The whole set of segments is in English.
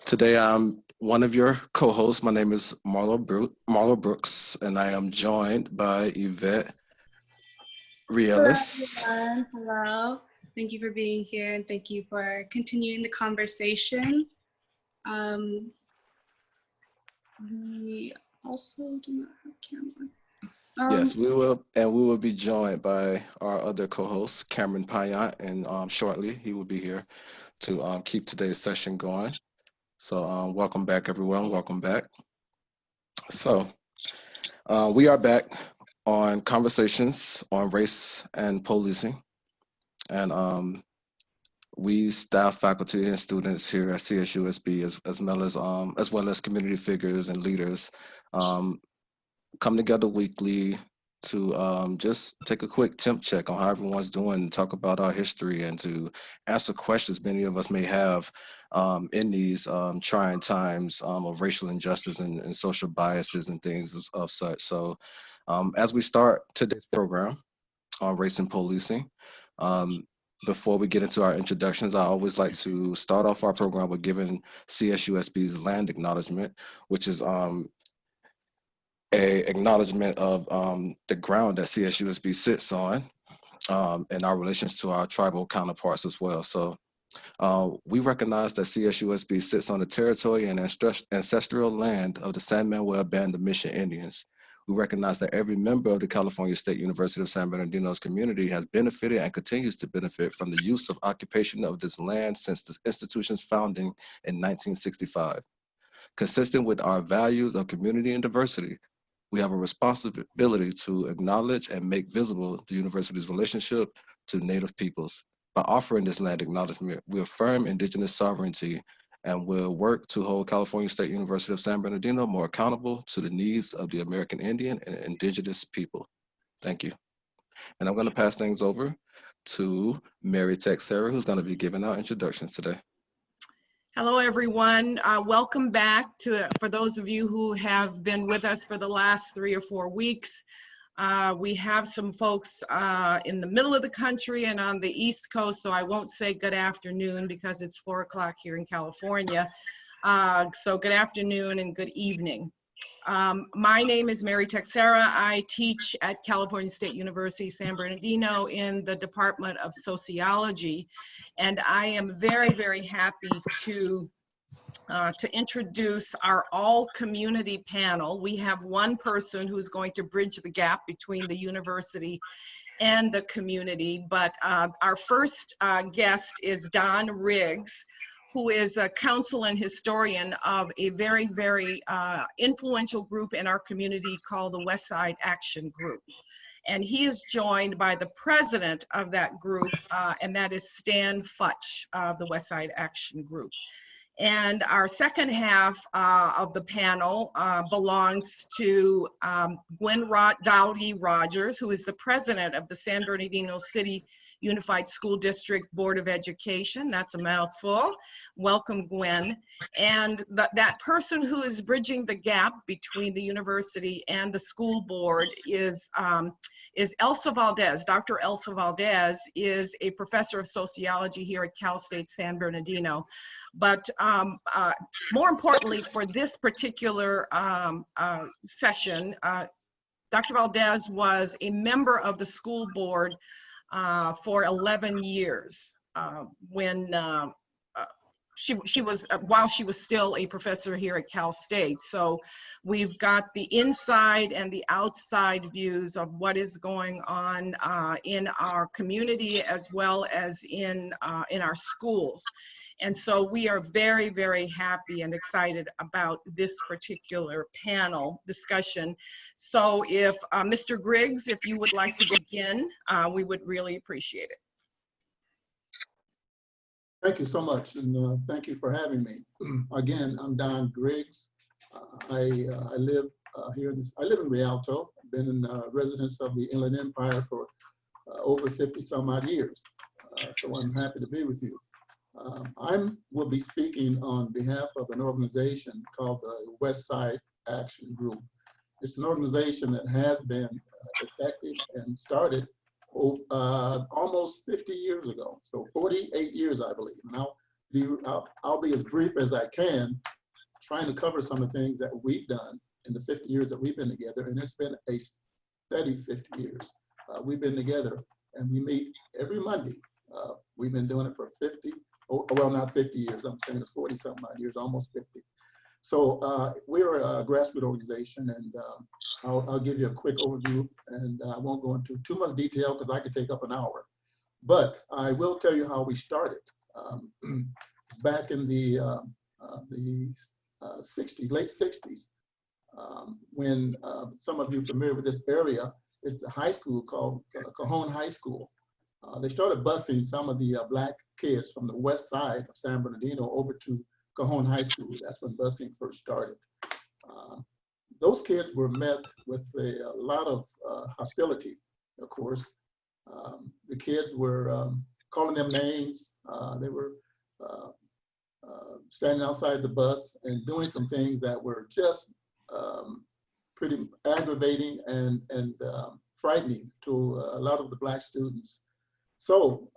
Today I'm one of your co-hosts. My name is Marlo Brooks, and I am joined by Yvette Hello, Relles. everyone. Hello. Thank you for being here, and thank you for continuing the conversation. We also do not have camera. Yes, we will be joined by our other co-host, Kameron Pyant, and shortly he will be here to keep today's session going. So welcome back, everyone. Welcome back. So we are back on conversations on race and policing, and we staff, faculty, and students here at CSUSB, as well as community figures and leaders, come together weekly to just take a quick temp check on how everyone's doing, talk about our history, and to answer questions many of us may have in these trying times of racial injustice and social biases and things of such. So as we start today's program on race and policing, before we get into our introductions, I always like to start off our program with giving CSUSB's land acknowledgement, which is a acknowledgement of the ground that CSUSB sits on, and our relations to our tribal counterparts as well. So we recognize that CSUSB sits on the territory and ancestral land of the San Manuel Band of Mission Indians. We recognize that every member of the California State University of San Bernardino's community has benefited and continues to benefit from the use of occupation of this land since the institution's founding in 1965. Consistent with our values of community and diversity, we have a responsibility to acknowledge and make visible the university's relationship to Native peoples. By offering this land acknowledgement, we affirm indigenous sovereignty and will work to hold California State University of San Bernardino more accountable to the needs of the American Indian and indigenous people. Thank you. And I'm going to pass things over to Mary Texeira, who's going to be giving our introductions today. Hello, everyone. Welcome back for those of you who have been with us for the last 3 or 4 weeks. We have some folks in the middle of the country and on the East Coast, so I won't say good afternoon because it's 4 o'clock here in California. So good afternoon and good evening. My name is Mary Texeira. I teach at California State University, San Bernardino in the Department of Sociology. And I am very, very happy to introduce our all-community panel. We have one person who's going to bridge the gap between the university and the community, but our first guest is Don Griggs, who is a counsel and historian of a very, very influential group in our community called the Westside Action Group. And he is joined by the president of that group, and that is Stan Futch of the Westside Action Group. And our second half of the panel belongs to Gwen Dowdy-Rodgers, who is the president of the San Bernardino City Unified School District Board of Education. That's a mouthful. Welcome, Gwen. And that person who is bridging the gap between the university and the school board is Elsa Valdez. Dr. Elsa Valdez is a professor of sociology here at Cal State San Bernardino. But more importantly, for this particular session, Dr. Valdez was a member of the school board for 11 years when she was while she was still a professor here at Cal State. So we've got the inside and the outside views of what is going on in our community as well as in our schools. And so we are very, very happy and excited about this particular panel discussion. So if Mr. Griggs, if you would like to begin, we would really appreciate it. Thank you so much, and thank you for having me. Again, I'm Don Griggs. I live here. I live in Rialto. I've been in residence of the Inland Empire for over 50 some odd years. So I'm happy to be with you. I will be speaking on behalf of an organization called the Westside Action Group. It's an organization that has been effective and started almost 50 years ago, so 48 years, I believe. Now, I'll be as brief as I can, trying to cover some of the things that we've done in the 50 years that we've been together, and it's been a steady 50 years. We've been together, and we meet every Monday. We've been doing it for 50, well, not 50 years, I'm saying it's 40-something odd years, almost 50. So we're a grassroots organization, and I'll give you a quick overview, and I won't go into too much detail because I could take up an hour. But I will tell you how we started. Back in the 60s, late 60s, when some of you are familiar with this area, it's a high school called Cajon High School. They started busing some of the black kids from the west side of San Bernardino over to Cajon High School. That's when busing first started. Those kids were met with a lot of hostility, of course. The kids were calling them names. They were standing outside the bus and doing some things that were just pretty aggravating and frightening to a lot of the black students. So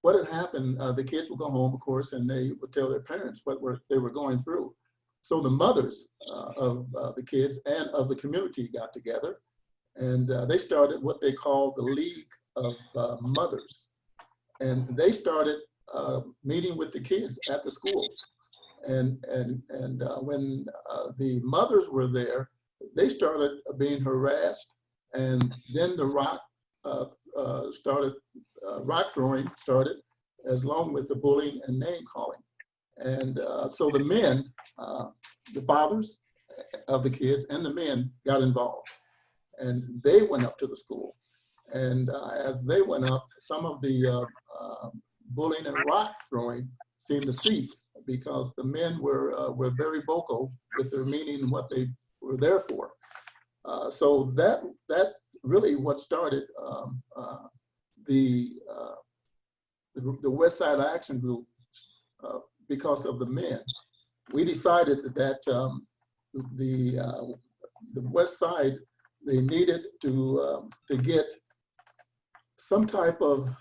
what had happened, the kids would go home, of course, and they would tell their parents what they were going through. So the mothers of the kids and of the community got together, and they started what they called the League of Mothers. And they started meeting with the kids at the school. And when the mothers were there, they started being harassed, and then the rock throwing started, as long with the bullying and name calling. And so the men, the fathers of the kids and the men got involved, and they went up to the school. And as they went up, some of the bullying and rock throwing seemed to cease, because the men were very vocal with their meaning and what they were there for. So that's really what started the Westside Action Group. Because of the men, we decided that the West Side, they needed to get some type of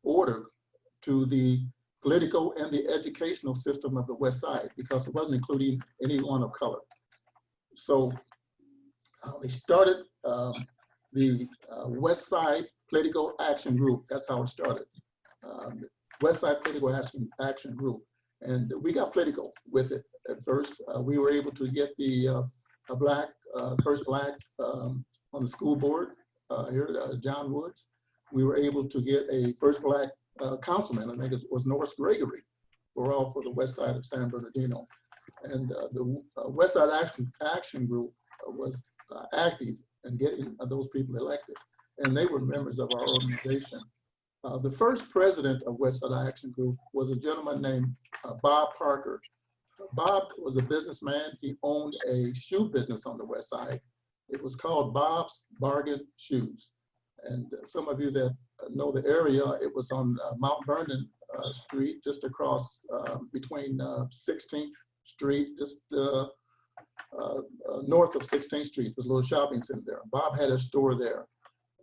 order to the political and the educational system of the West Side, because it wasn't including anyone of color. So they started the West Side Political Action Group. That's how it started. West Side Political Action Group. And we got political with it at first. We were able to get the first black on the school board here, John Woods. We were able to get a first black councilman, I think it was Norris Gregory. We're all for the west side of San Bernardino. And the West Side Action Group was active in getting those people elected. And they were members of our organization. The first president of West Side Action Group was a gentleman named Bob Parker. Bob was a businessman. He owned a shoe business on the west side. It was called Bob's Bargain Shoes. And some of you that know the area, it was on Mount Vernon Street, just across between 16th Street, just north of 16th Street. There's a little shopping center there. Bob had a store there.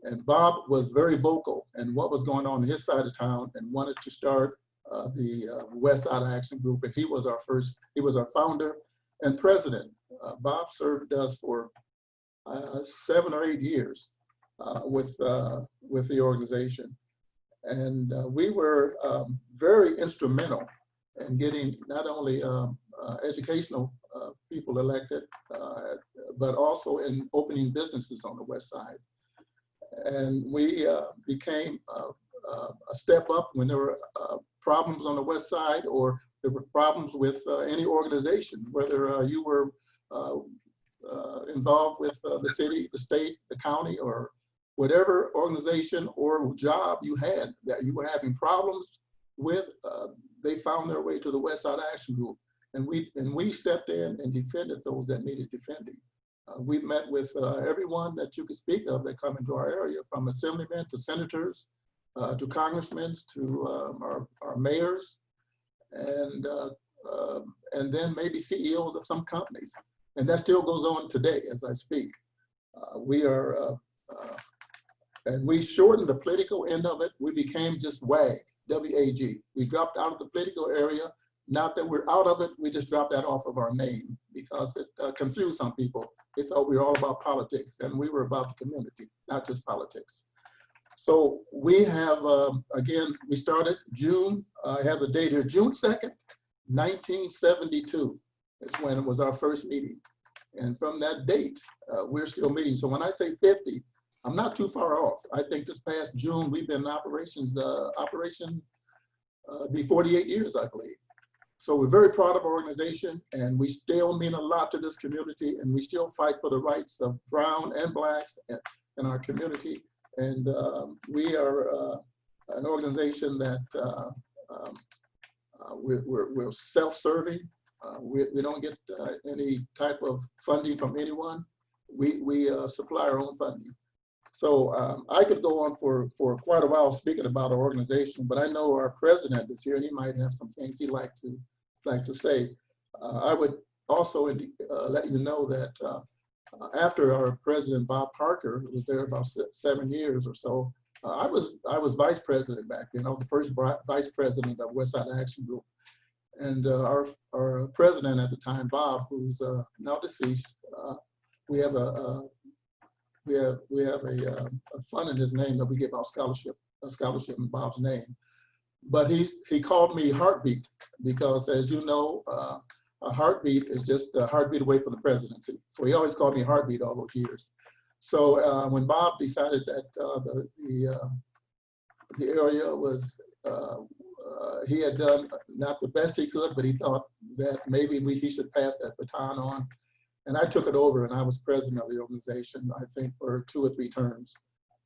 And Bob was very vocal in what was going on his side of town and wanted to start the West Side Action Group. And he was our founder and president. Bob served us for 7 or 8 years with the organization. And we were very instrumental in getting not only educational people elected, but also in opening businesses on the West Side. And we became a step up when there were problems on the West Side, or there were problems with any organization, whether you were involved with the city, the state, the county, or whatever organization or job you had that you were having problems with, they found their way to the West Side Action Group. And we stepped in and defended those that needed defending. We've met with everyone that you could speak of that come into our area, from assemblymen to senators, to congressmen, to our mayors, and then maybe CEOs of some companies. And that still goes on today as I speak. And we shortened the political end of it. We became just WAG, WAG. We dropped out of the political area. Not that we're out of it, we just dropped that off of our name because it confused some people. They thought we were all about politics, and we were about the community, not just politics. So we have, again, we started June, I have the date here, June 2nd, 1972 is when it was our first meeting. And from that date, we're still meeting. So when I say 50, I'm not too far off. I think this past June, we've been in operations, be 48 years, I believe. So we're very proud of our organization, and we still mean a lot to this community, and we still fight for the rights of brown and blacks in our community. And we are an organization that we're self-serving. We don't get any type of funding from anyone. We supply our own funding. So I could go on for quite a while speaking about our organization, but I know our president is here and he might have some things he'd like to say. I would also let you know that after our president, Bob Parker, was there about 7 years or so, I was vice president back then. I was the first vice president of Westside Action Group. And our president at the time, Bob, who's now deceased, we have a fund in his name that we give out a scholarship in Bob's name. But he called me Heartbeat because, as you know, a heartbeat is just a heartbeat away from the presidency. So he always called me Heartbeat all those years. So when Bob decided that the area was, he had done not the best he could, but he thought that maybe he should pass that baton on. And I took it over, and I was president of the organization, I think, for 2 or 3 terms.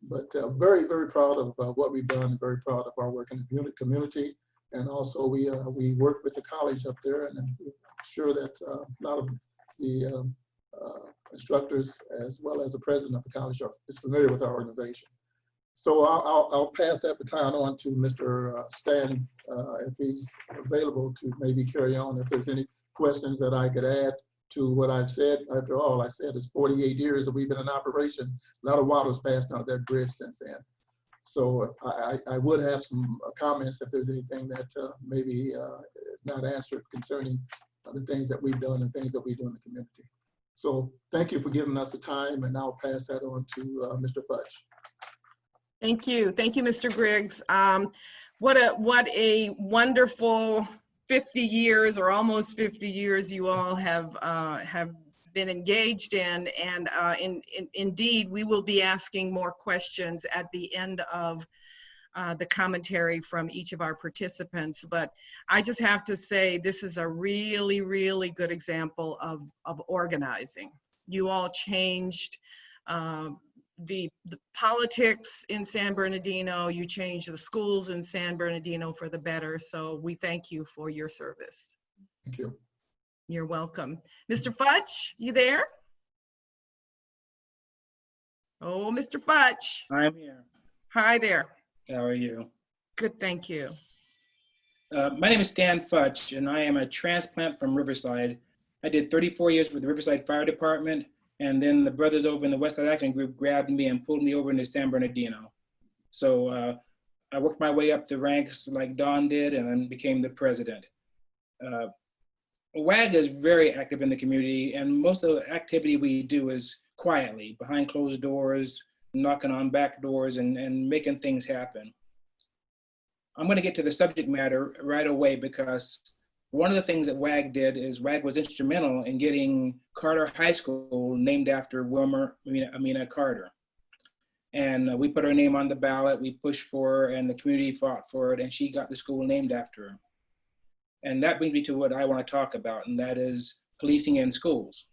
But very, very proud of what we've done, very proud of our work in the community. And also we work with the college up there, and I'm sure that a lot of the instructors, as well as the president of the college, is familiar with our organization. So I'll pass that baton on to Mr. Stan, if he's available to maybe carry on, if there's any questions that I could add to what I've said. After all, I said it's 48 years that we've been in operation. A lot of water's passed out of that bridge since then. So I would have some comments if there's anything that maybe not answered concerning the things that we've done and things that we do in the community. So thank you for giving us the time, and I'll pass that on to Mr. Futch. Thank you, Mr. Griggs. What a wonderful 50 years or almost 50 years you all have been engaged in, and indeed we will be asking more questions at the end of the commentary from each of our participants. But I just have to say this is a really, really good example of organizing. You all changed the politics in San Bernardino, you changed the schools in San Bernardino for the better. So we thank you for your service. Thank you. You're welcome. Mr. Futch, you there? Oh, Mr. Futch. I'm here. Hi there. How are you? Good, thank you. My name is Stan Futch, and I am a transplant from Riverside. I did 34 years with the Riverside Fire Department, and then the brothers over in the Westside Action Group grabbed me and pulled me over into San Bernardino. So I worked my way up the ranks like Don did, and then became the president. WAG is very active in the community, and most of the activity we do is quietly, behind closed doors, knocking on back doors, and making things happen. I'm going to get to the subject matter right away, because one of the things that WAG did is WAG was instrumental in getting Carter High School named after Amina Carter. And we put her name on the ballot, we pushed for her, and the community fought for it, and she got the school named after her. And that brings me to what I want to talk about, and that is policing in schools.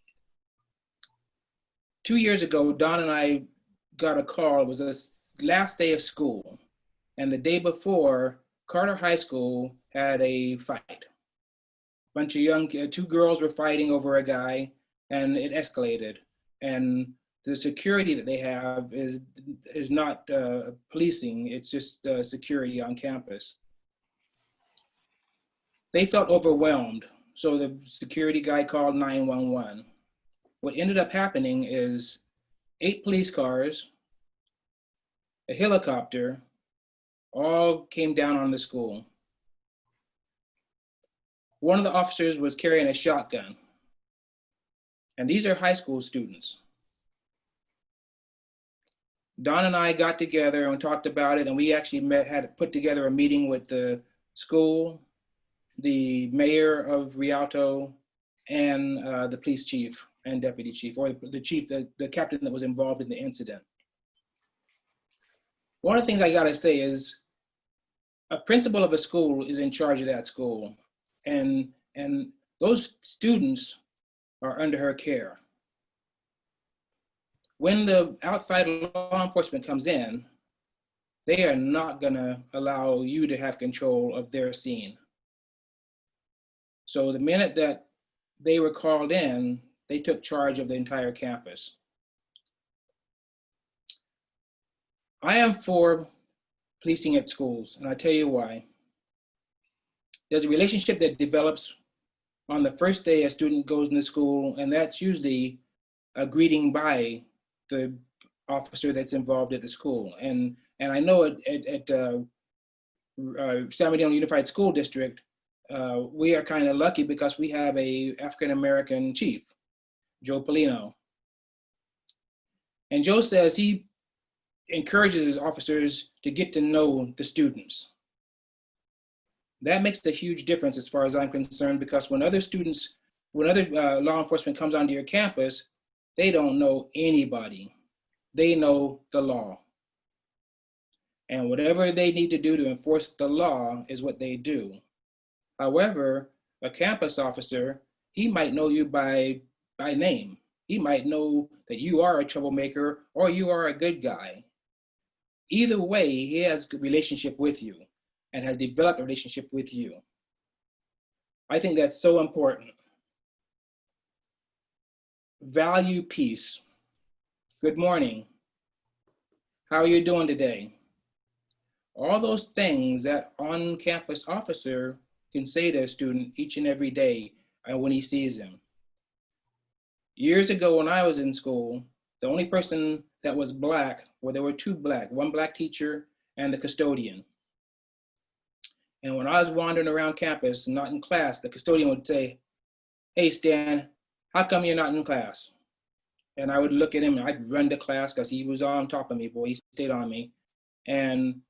2 years ago, Don and I got a call. It was the last day of school. And the day before, Carter High School had a fight. Bunch of 2 girls were fighting over a guy, and it escalated. And the security that they have is not policing, it's just security on campus. They felt overwhelmed, so the security guy called 911. What ended up happening is 8 police cars, a helicopter, all came down on the school. One of the officers was carrying a shotgun. And these are high school students. Don and I got together and talked about it, and we actually had put together a meeting with the school, the mayor of Rialto, and the police chief and deputy chief, or the chief, the captain that was involved in the incident. One of the things I gotta say is, a principal of a school is in charge of that school, and those students are under her care. When the outside law enforcement comes in, they are not gonna allow you to have control of their scene. So the minute that they were called in, they took charge of the entire campus. I am for policing at schools, and I'll tell you why. There's a relationship that develops on the first day a student goes into school, and that's usually a greeting by the officer that's involved at the school. And I know at San Bernardino Unified School District, we are kind of lucky because we have a African-American chief, Joe Polino. And Joe says he encourages his officers to get to know the students. That makes a huge difference as far as I'm concerned, because when other law enforcement comes onto your campus, they don't know anybody. They know the law. And whatever they need to do to enforce the law is what they do. However, a campus officer, he might know you by name. He might know that you are a troublemaker or you are a good guy. Either way, he has a relationship with you and has developed a relationship with you. I think that's so important. Value peace. Good morning. How are you doing today? All those things that on-campus officer can say to a student each and every day when he sees him. Years ago when I was in school, the only person that was Black, well, there were two Black, one Black teacher and the custodian. And when I was wandering around campus, not in class, the custodian would say, "Hey, Stan, how come you're not in class?" And I would look at him and I'd run to class because he was on top of me, boy, he stayed on me. And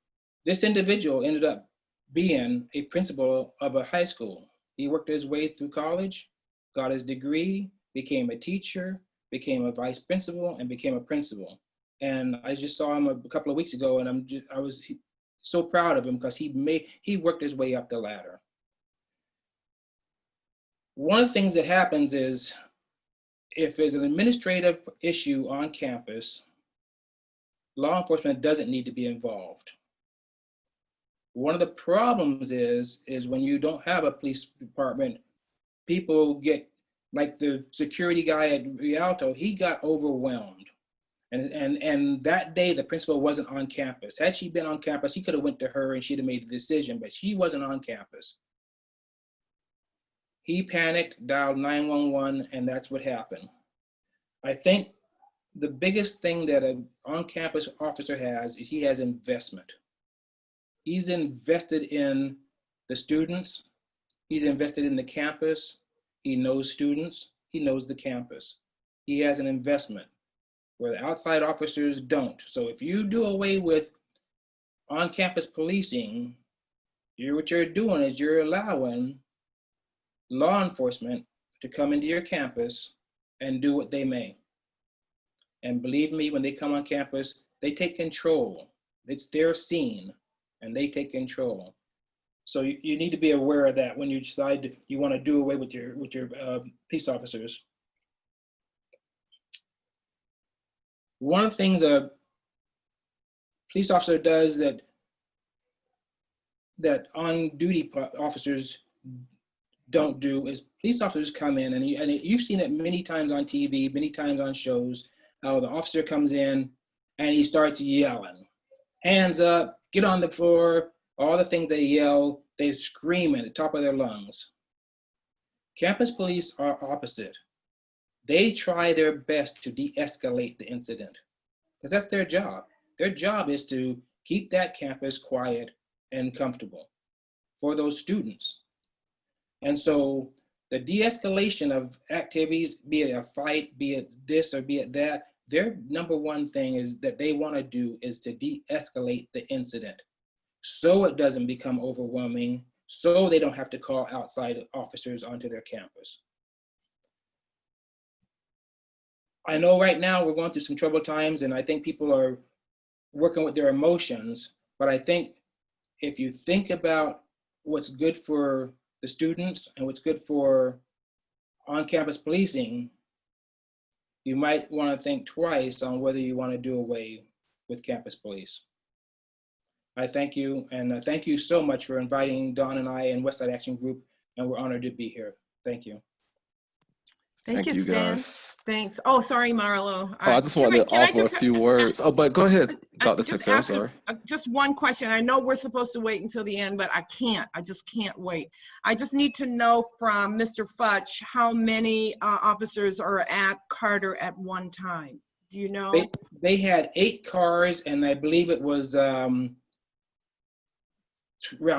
this individual ended up being a principal of a high school. He worked his way through college, got his degree, became a teacher, became a vice principal, and became a principal. And I just saw him a couple of weeks ago, and I was so proud of him because he worked his way up the ladder. One of the things that happens is, if there's an administrative issue on campus, law enforcement doesn't need to be involved. One of the problems is when you don't have a police department, people get, like the security guy at Rialto, he got overwhelmed. And that day, the principal wasn't on campus. Had she been on campus, he could have went to her and she'd have made the decision, but she wasn't on campus. He panicked, dialed 911, and that's what happened. I think the biggest thing that an on-campus officer has is he has investment. He's invested in the students. He's invested in the campus. He knows students. He knows the campus. He has an investment where the outside officers don't. So if you do away with on-campus policing, what you're doing is you're allowing law enforcement to come into your campus and do what they may. And believe me, when they come on campus, they take control. It's their scene and they take control. So you need to be aware of that when you decide you want to do away with your police officers. One of the things a police officer does that on-duty officers don't do is police officers come in, and you've seen it many times on TV, many times on shows, how the officer comes in and he starts yelling, hands up, get on the floor, all the things they yell, they scream at the top of their lungs. Campus police are opposite. They try their best to de-escalate the incident because that's their job. Their job is to keep that campus quiet and comfortable for those students. And so the de-escalation of activities, be it a fight, be it this or be it that, their number one thing is that they want to do is to de-escalate the incident so it doesn't become overwhelming, so they don't have to call outside officers onto their campus. I know right now we're going through some troubled times, and I think people are working with their emotions, but I think if you think about what's good for the students and what's good for on-campus policing, you might want to think twice on whether you want to do away with campus police. I thank you, and thank you so much for inviting Dawn and I and Westside Action Group, and we're honored to be here. Thank you. Thank you, Stan. guys. Thanks. Oh, sorry, Marlo. Oh, I just wanted to offer a few words. Oh, but go ahead, Dr. Texeira, I'm sorry. Just one question. I know we're supposed to wait until the end, but I can't. I just can't wait. I just need to know from Mr. Futch how many officers are at Carter at one time. Do you know? They had 8 cars, and I believe it was around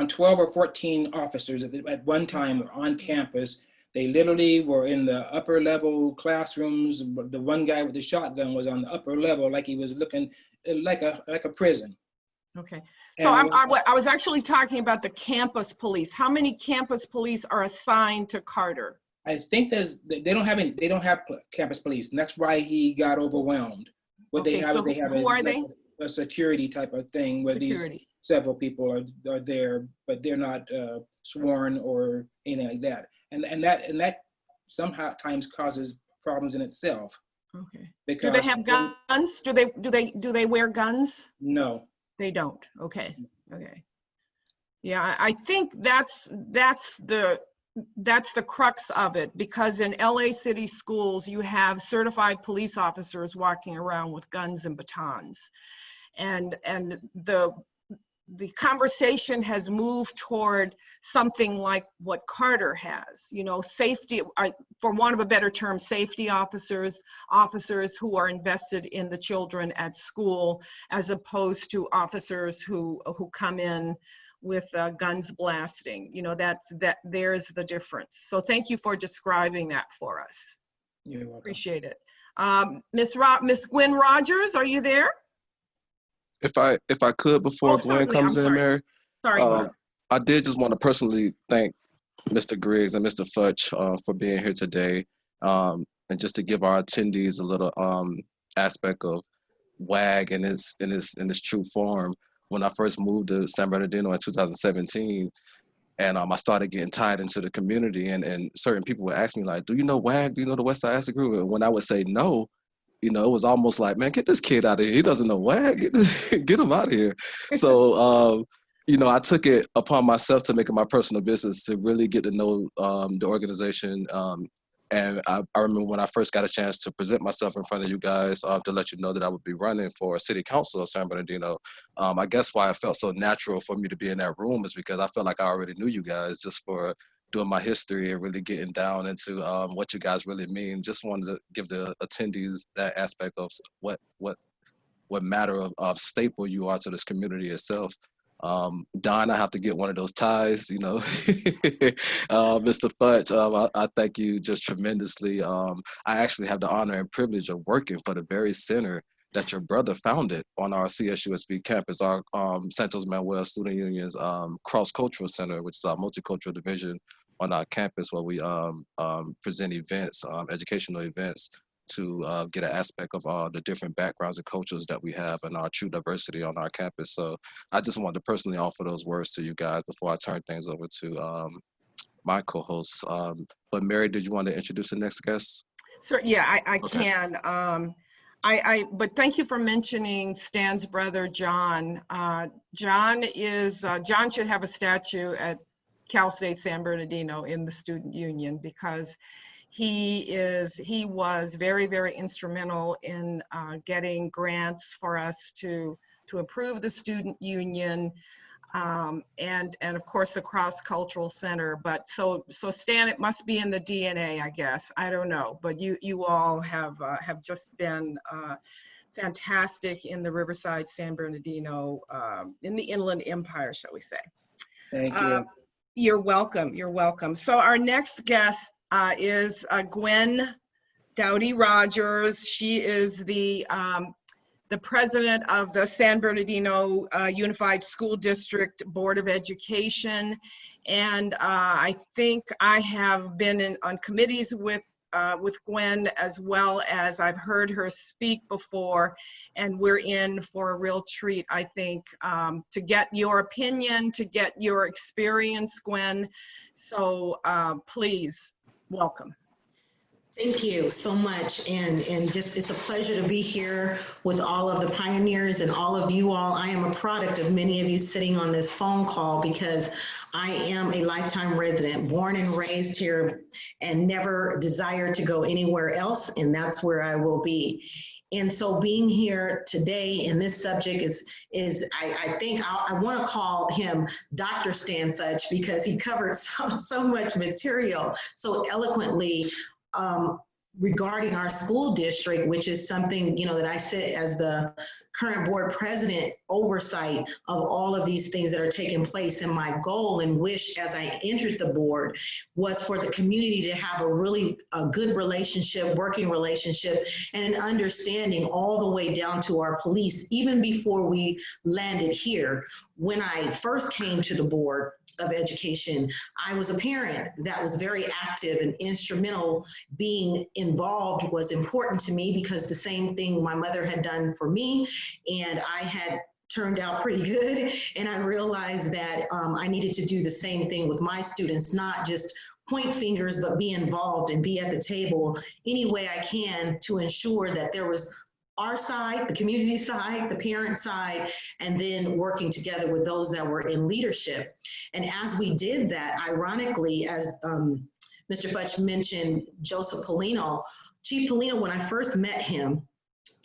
12 or 14 officers at one time on campus. They literally were in the upper level classrooms. The one guy with the shotgun was on the upper level, like he was looking like a prison. Okay. So And I was actually talking about the campus police. How many campus police are assigned to Carter? I think they don't have campus police, and that's why he got overwhelmed. What Okay, they have so is they have who are they? a security type of thing where these several people are there, but they're not sworn or anything like that. And that sometimes causes problems in itself. Okay. Because do they have guns? Do they wear guns? No. They don't. Okay. Okay. Yeah, I think that's the crux of it, because in LA City schools you have certified police officers walking around with guns and batons, and the conversation has moved toward something like what Carter has, you know, safety, for want of a better term, safety officers who are invested in the children at school, as opposed to officers who come in with guns blasting. You know, there's the difference. So thank you for describing that for us. You're welcome. Appreciate it. Miss Gwen Rogers, are you there? If I could, before Gwen comes in, Mary. Sorry. I did just want to personally thank Mr. Griggs and Mr. Futch for being here today, and just to give our attendees a little aspect of WAG in its true form. When I first moved to San Bernardino in 2017, and I started getting tied into the community, and certain people would ask me like, "Do you know WAG? Do you know the Westside Action Group?" And when I would say no, you know, it was almost like, "Man, get this kid out of here. He doesn't know WAG. Get him out of here." So, you know, I took it upon myself to make it my personal business to really get to know the organization. And I remember when I first got a chance to present myself in front of you guys to let you know that I would be running for City Council of San Bernardino. I guess why it felt so natural for me to be in that room is because I felt like I already knew you guys just for doing my history and really getting down into what you guys really mean. Just wanted to give the attendees that aspect of what matter of staple you are to this community itself. Don, I have to get one of those ties, you know. Mr. Futch, I thank you just tremendously. I actually have the honor and privilege of working for the very center that your brother founded on our CSUSB campus, our Santos Manuel Student Union's cross-cultural center, which is our multicultural division on our campus, where we present events, educational events, to get an aspect of all the different backgrounds and cultures that we have and our true diversity on our campus. So I just wanted to personally offer those words to you guys before I turn things over to my co-hosts. But Mary, did you want to introduce the next guest? Sure, yeah, I Okay. can. But thank you for mentioning Stan's brother, John. John should have a statue at Cal State San Bernardino in the student union, because he was very, very instrumental in getting grants for us to improve the student union, and of course the cross-cultural center. But so Stan, it must be in the DNA, I guess. I don't know, but you all have just been fantastic in the Riverside, San Bernardino, in the Inland Empire, shall we say. Thank you. You're welcome. You're welcome. So our next guest is Gwen Dowdy-Rodgers. She is the president of the San Bernardino Unified School District Board of Education. And I think I have been on committees with Gwen, as well as I've heard her speak before, and we're in for a real treat, I think, to get your opinion, to get your experience, Gwen. So please, welcome. Thank you so much, and just it's a pleasure to be here with all of the pioneers and all of you all. I am a product of many of you sitting on this phone call because I am a lifetime resident, born and raised here, and never desired to go anywhere else, and that's where I will be. And so being here today in this subject I think I want to call him Dr. Stan Futch, because he covered so much material so eloquently regarding our school district, which is something, you know, that I sit as the current board president, oversight of all of these things that are taking place. And my goal and wish as I entered the board was for the community to have a good relationship, working relationship, and an understanding all the way down to our police, even before we landed here. When I first came to the Board of Education, I was a parent that was very active and instrumental. Being involved was important to me because the same thing my mother had done for me, and I had turned out pretty good. And I realized that I needed to do the same thing with my students, not just point fingers, but be involved and be at the table any way I can to ensure that there was our side, the community side, the parent side, and then working together with those that were in leadership. And as we did that, ironically, as Mr. Futch mentioned, Joseph Polino, Chief Polino, when I first met him,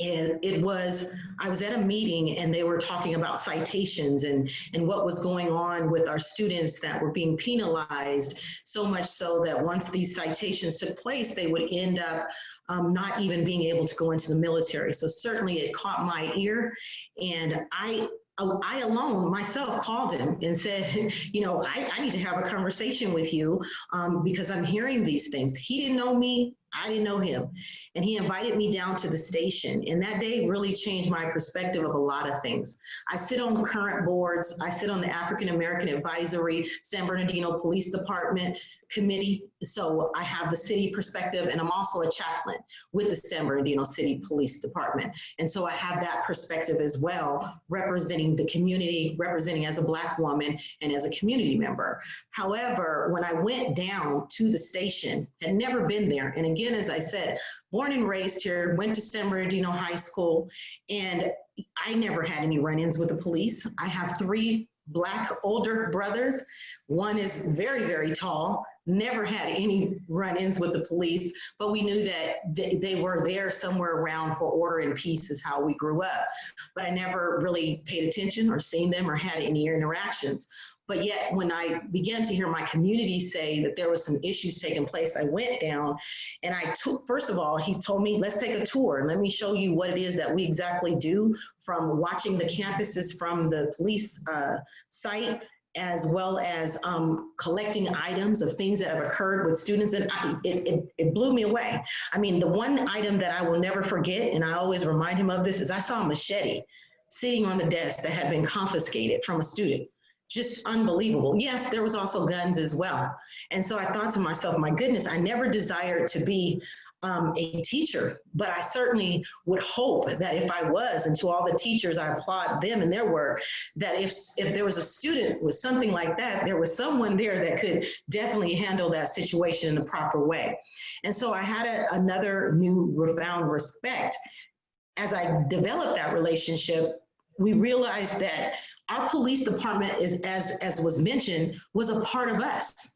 and I was at a meeting and they were talking about citations and what was going on with our students that were being penalized, so much so that once these citations took place, they would end up not even being able to go into the military. So certainly it caught my ear, and I alone myself called him and said, you know, I need to have a conversation with you because I'm hearing these things. He didn't know me, I didn't know him. And he invited me down to the station. And that day really changed my perspective of a lot of things. I sit on current boards. I sit on the African American Advisory, San Bernardino Police Department Committee. So I have the city perspective, and I'm also a chaplain with the San Bernardino City Police Department. And so I have that perspective as well, representing the community, representing as a Black woman and as a community member. However, when I went down to the station, had never been there. And again, as I said, born and raised here, went to San Bernardino High School, and I never had any run-ins with the police. I have 3 Black older brothers. One is very, very tall, never had any run-ins with the police, but we knew that they were there somewhere around for order and peace is how we grew up. But I never really paid attention or seen them or had any interactions. But yet when I began to hear my community say that there was some issues taking place, I went down and first of all, he told me, let's take a tour and let me show you what it is that we exactly do, from watching the campuses from the police site, as well as collecting items of things that have occurred with students. And it blew me away. I mean, the one item that I will never forget, and I always remind him of this, is I saw a machete sitting on the desk that had been confiscated from a student. Just unbelievable. Yes, there was also guns as well. And so I thought to myself, my goodness, I never desired to be a teacher, but I certainly would hope that if I was, and to all the teachers, I applaud them and their work, that if there was a student with something like that, there was someone there that could definitely handle that situation in the proper way. And so I had another newfound respect. As I developed that relationship, we realized that our police department is, as was mentioned, was a part of us.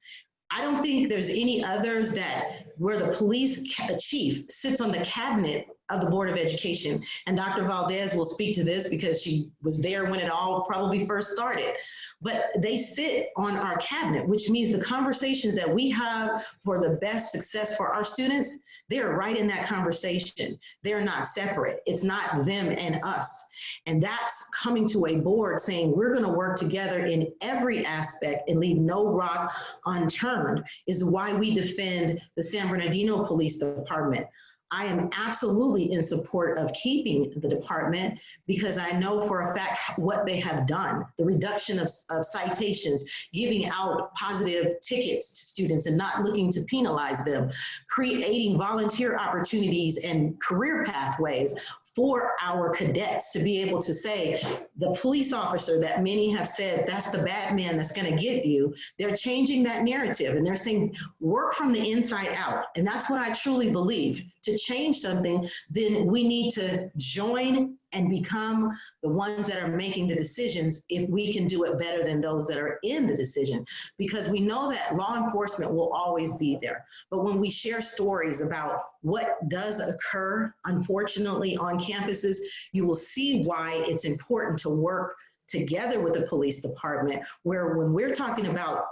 I don't think there's any others that where the police chief sits on the cabinet of the Board of Education. And Dr. Valdez will speak to this because she was there when it all probably first started. But they sit on our cabinet, which means the conversations that we have for the best success for our students, they're right in that conversation. They're not separate. It's not them and us. And that's coming to a board saying, we're gonna work together in every aspect and leave no rock unturned, is why we defend the San Bernardino Police Department. I am absolutely in support of keeping the department because I know for a fact what they have done. The reduction of citations, giving out positive tickets to students and not looking to penalize them, creating volunteer opportunities and career pathways for our cadets to be able to say, the police officer that many have said, that's the bad man that's gonna get you, they're changing that narrative and they're saying, work from the inside out. And that's what I truly believe. To change something, then we need to join and become the ones that are making the decisions if we can do it better than those that are in the decision. Because we know that law enforcement will always be there. But when we share stories about what does occur, unfortunately, on campuses, you will see why it's important to work together with the police department, where when we're talking about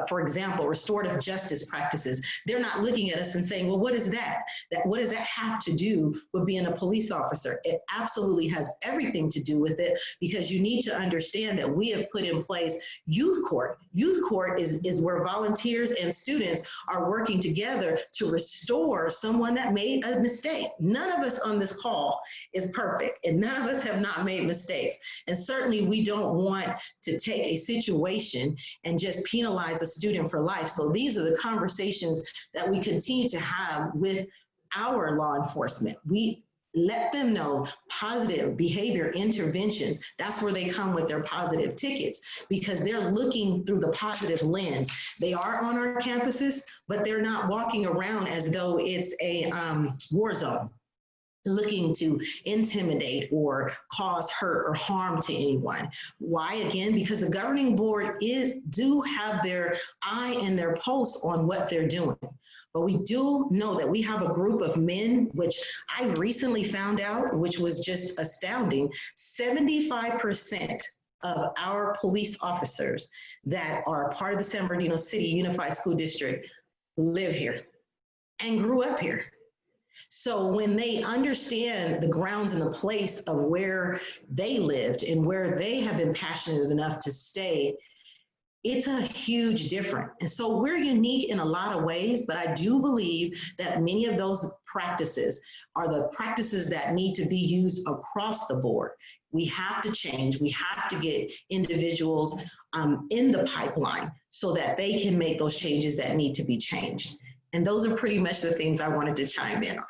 for example, restorative justice practices, they're not looking at us and saying, well, what is that? What does that have to do with being a police officer? It absolutely has everything to do with it, because you need to understand that we have put in place youth court. Youth court is where volunteers and students are working together to restore someone that made a mistake. None of us on this call is perfect, and none of us have not made mistakes. And certainly we don't want to take a situation and just penalize a student for life. So these are the conversations that we continue to have with our law enforcement. We let them know positive behavior interventions. That's where they come with their positive tickets, because they're looking through the positive lens. They are on our campuses, but they're not walking around as though it's a war zone, looking to intimidate or cause hurt or harm to anyone. Why? Again, because the governing board do have their eye and their pulse on what they're doing. But we do know that we have a group of men, which I recently found out, which was just astounding. 75% of our police officers that are part of the San Bernardino City Unified School District live here and grew up here. So when they understand the grounds and the place of where they lived and where they have been passionate enough to stay, it's a huge difference. And so we're unique in a lot of ways, but I do believe that many of those practices are the practices that need to be used across the board. We have to change. We have to get individuals in the pipeline so that they can make those changes that need to be changed. And those are pretty much the things I wanted to chime in on.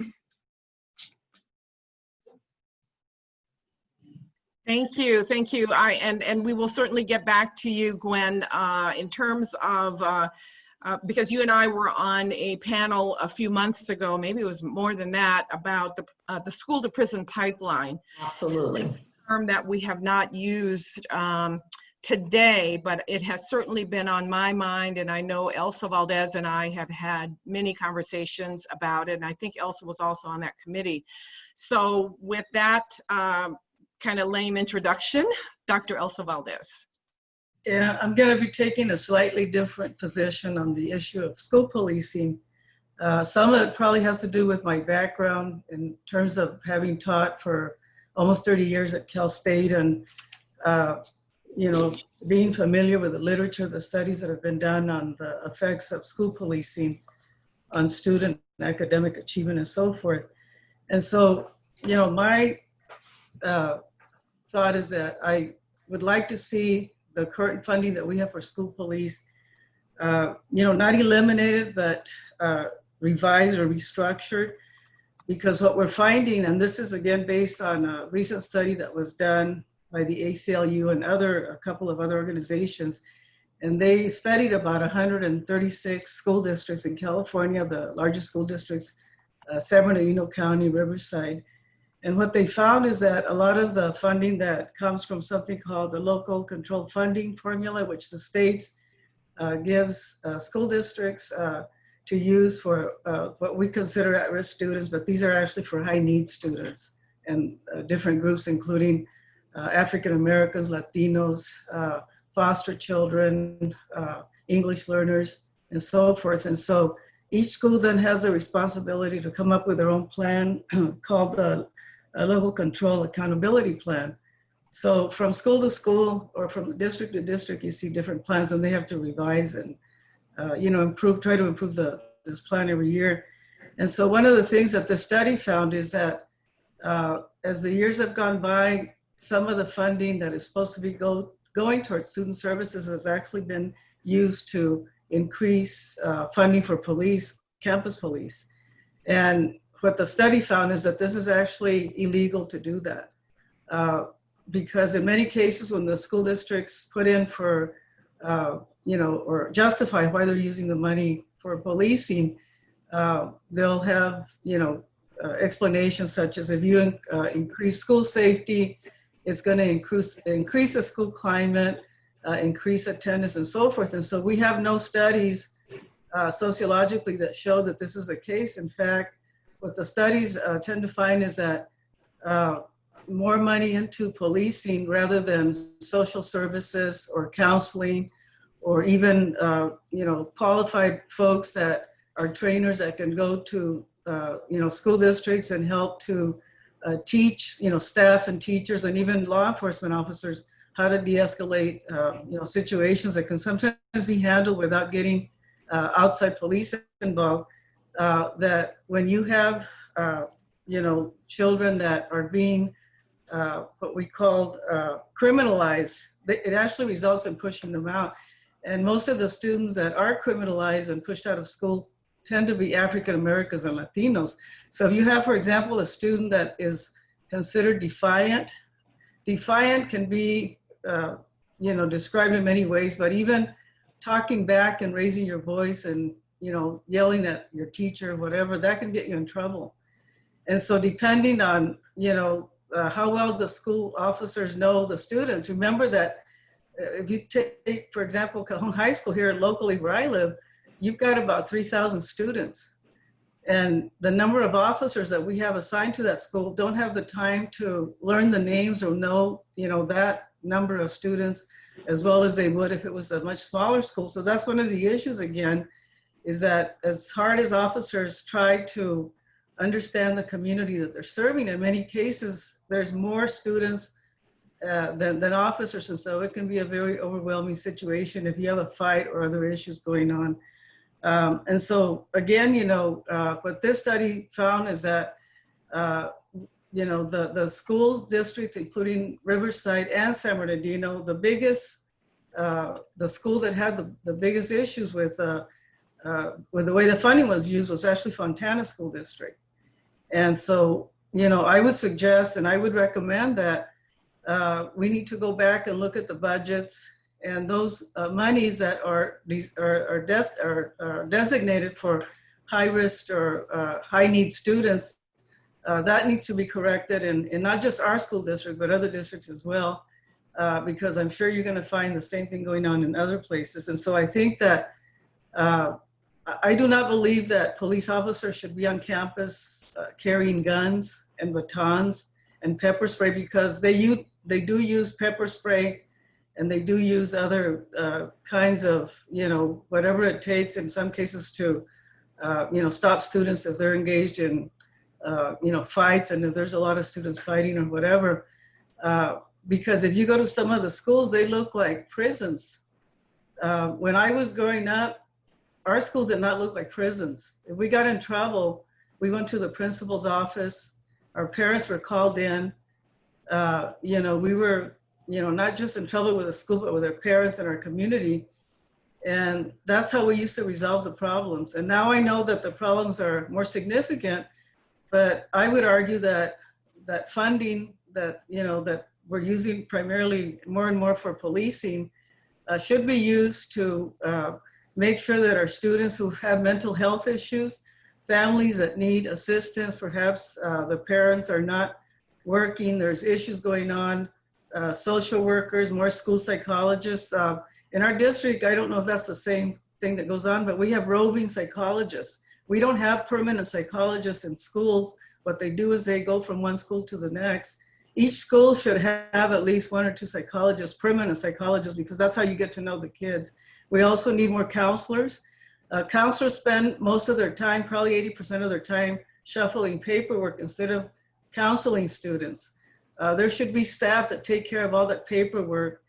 Thank you, thank you. And we will certainly get back to you, Gwen, in terms of, because you and I were on a panel a few months ago, maybe it was more than that, about the school to prison pipeline. Absolutely. A term that we have not used today, but it has certainly been on my mind, and I know Elsa Valdez and I have had many conversations about it, and I think Elsa was also on that committee. So with that kind of lame introduction, Dr. Elsa Valdez. Yeah, I'm going to be taking a slightly different position on the issue of school policing. Some of it probably has to do with my background in terms of having taught for almost 30 years at Cal State, and you know, being familiar with the literature, the studies that have been done on the effects of school policing on student academic achievement and so forth. And so, you know, my thought is that I would like to see the current funding that we have for school police, you know, not eliminated, but revised or restructured, because what we're finding, and this is again based on a recent study that was done by the ACLU and a couple of other organizations. And they studied about 136 school districts in California, the largest school districts, San Bernardino County, Riverside. And what they found is that a lot of the funding that comes from something called the local controlled funding formula, which the states gives school districts, to use for what we consider at-risk students, but these are actually for high-need students and different groups, including African Americans, Latinos, foster children, English learners, and so forth. And so each school then has a responsibility to come up with their own plan called the Local Control Accountability Plan. So from school to school or from district to district, you see different plans, and they have to revise and try to improve this plan every year. And so one of the things that the study found is that as the years have gone by, some of the funding that is supposed to be going towards student services has actually been used to increase funding for police, campus police. And what the study found is that this is actually illegal to do that. Because in many cases when the school districts put in for, or justify why they're using the money for policing, they'll have, explanations such as if you increase school safety, it's going to increase the school climate, increase attendance and so forth. And so we have no studies sociologically that show that this is the case. In fact, what the studies tend to find is that more money into policing rather than social services or counseling or even, qualified folks that are trainers that can go to, school districts and help to teach, staff and teachers and even law enforcement officers how to de-escalate, situations that can sometimes be handled without getting outside police involved. That when you have, children that are being what we call criminalized, it actually results in pushing them out. And most of the students that are criminalized and pushed out of school tend to be African Americans and Latinos. So if you have, for example, a student that is considered defiant can be, described in many ways, but even talking back and raising your voice and, yelling at your teacher, whatever, that can get you in trouble. And so depending on, how well the school officers know the students, remember that if you take, for example, Cajon High School here locally where I live, you've got about 3,000 students. And the number of officers that we have assigned to that school don't have the time to learn the names or know, that number of students as well as they would if it was a much smaller school. So that's one of the issues again, is that as hard as officers try to understand the community that they're serving, in many cases, there's more students than officers. And so it can be a very overwhelming situation if you have a fight or other issues going on. And so again, what this study found is that, the school districts, including Riverside and San Bernardino, the school that had the biggest issues with the way the funding was used was actually Fontana School District. And so, I would suggest and I would recommend that we need to go back and look at the budgets and those monies that are designated for high risk or high need students, that needs to be corrected in not just our school district, but other districts as well, because I'm sure you're going to find the same thing going on in other places. And so I think that I do not believe that police officers should be on campus carrying guns and batons and pepper spray, because they do use pepper spray and they do use other kinds of, whatever it takes in some cases to, stop students if they're engaged in, fights and if there's a lot of students fighting or whatever. Because if you go to some of the schools, they look like prisons. When I was growing up, our schools did not look like prisons. If we got in trouble, we went to the principal's office. Our parents were called in. We were, not just in trouble with the school, but with our parents and our community. And that's how we used to resolve the problems. And now I know that the problems are more significant, but I would argue that funding that, that we're using primarily more and more for policing should be used to make sure that our students who have mental health issues, families that need assistance, perhaps the parents are not working, there's issues going on, social workers, more school psychologists. In our district, I don't know if that's the same thing that goes on, but we have roving psychologists. We don't have permanent psychologists in schools. What they do is they go from one school to the next. Each school should have at least 1 or 2 psychologists, permanent psychologists, because that's how you get to know the kids. We also need more counselors. Counselors spend most of their time, probably 80% of their time, shuffling paperwork instead of counseling students. There should be staff that take care of all that paperwork,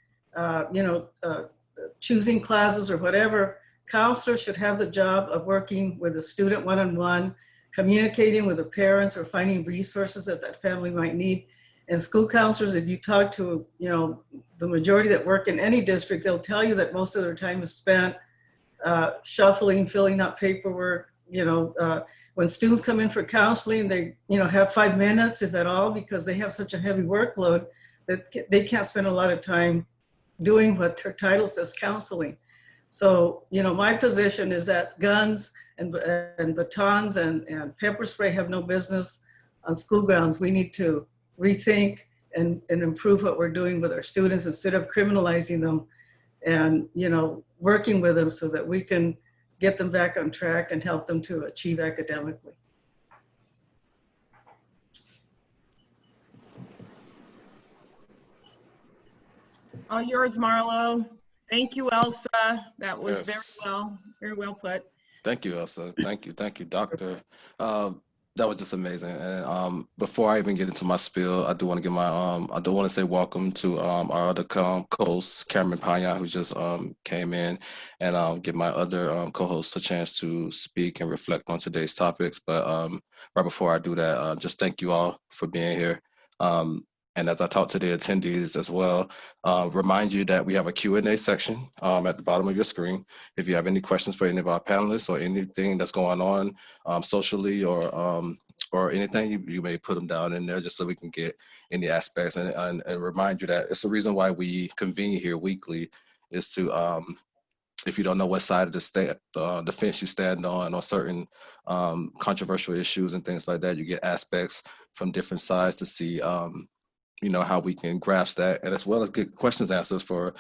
choosing classes or whatever. Counselors should have the job of working with a student one-on-one, communicating with the parents or finding resources that that family might need. And school counselors, if you talk to, the majority that work in any district, they'll tell you that most of their time is spent shuffling, filling out paperwork. When students come in for counseling, they, have 5 minutes, if at all, because they have such a heavy workload that they can't spend a lot of time doing what their title says, counseling. So, my position is that guns and batons and pepper spray have no business on school grounds. We need to rethink and improve what we're doing with our students instead of criminalizing them and, working with them so that we can get them back on track and help them to achieve academically. All yours, Marlo. Thank you, Elsa. That was Yes. very well put. Thank you, Elsa. Thank you, Doctor. That was just amazing. And before I even get into my spiel, I do want to give my I do want to say welcome to our other co-host, Kameron Pyant, who just came in, and give my other co-host a chance to speak and reflect on today's topics. But right before I do that, just thank you all for being here. And as I talk to the attendees as well, remind you that we have a Q&A section at the bottom of your screen. If you have any questions for any of our panelists or anything that's going on socially or anything, you may put them down in there just so we can get any aspects and remind you that it's the reason why we convene here weekly is to, if you don't know what side of the fence you stand on certain controversial issues and things like that, you get aspects from different sides to see how we can grasp that, and as well as get questions answers for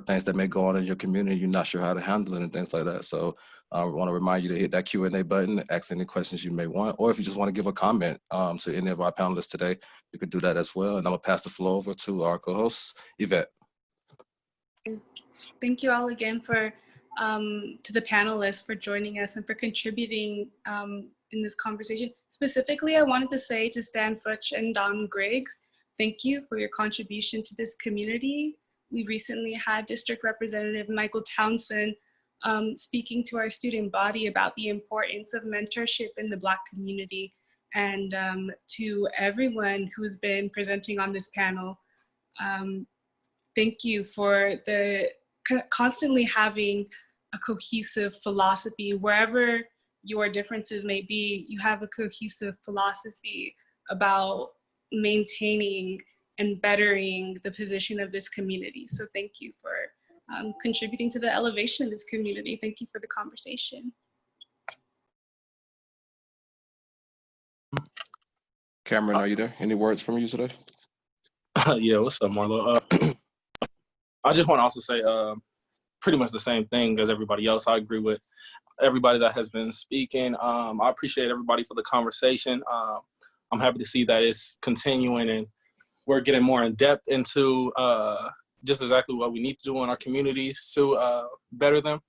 things that may go on in your community. You're not sure how to handle it and things like that. So I want to remind you to hit that Q&A button, ask any questions you may want, or if you just want to give a comment to any of our panelists today, you can do that as well. And I'm gonna pass the floor over to our co-host, Yvette. Thank you all again for to the panelists for joining us and for contributing in this conversation. Specifically, I wanted to say to Stan Futch and Don Griggs, thank you for your contribution to this community. We recently had District Representative Michael Townsend speaking to our student body about the importance of mentorship in the Black community. And to everyone who's been presenting on this panel, thank you for the constantly having a cohesive philosophy. Wherever your differences may be, you have a cohesive philosophy about maintaining and bettering the position of this community. So thank you for contributing to the elevation of this community. Thank you for the conversation. Kameron, are you there? Any words from you today? Yeah, what's up, Marlo? I just want to also say pretty much the same thing as everybody else. I agree with everybody that has been speaking. I appreciate everybody for the conversation. I'm happy to see that it's continuing and we're getting more in depth into just exactly what we need to do in our communities to better them.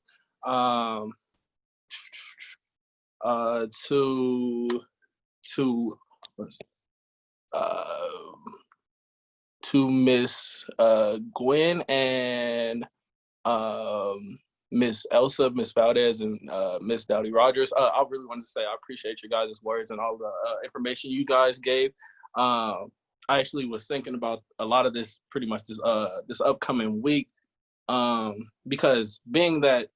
To Miss Gwen and Miss Elsa, Miss Valdez, and Miss Dowdy-Rodgers. I really wanted to say I appreciate you guys' words and all the information you guys gave. I actually was thinking about a lot of this pretty much this upcoming week because being that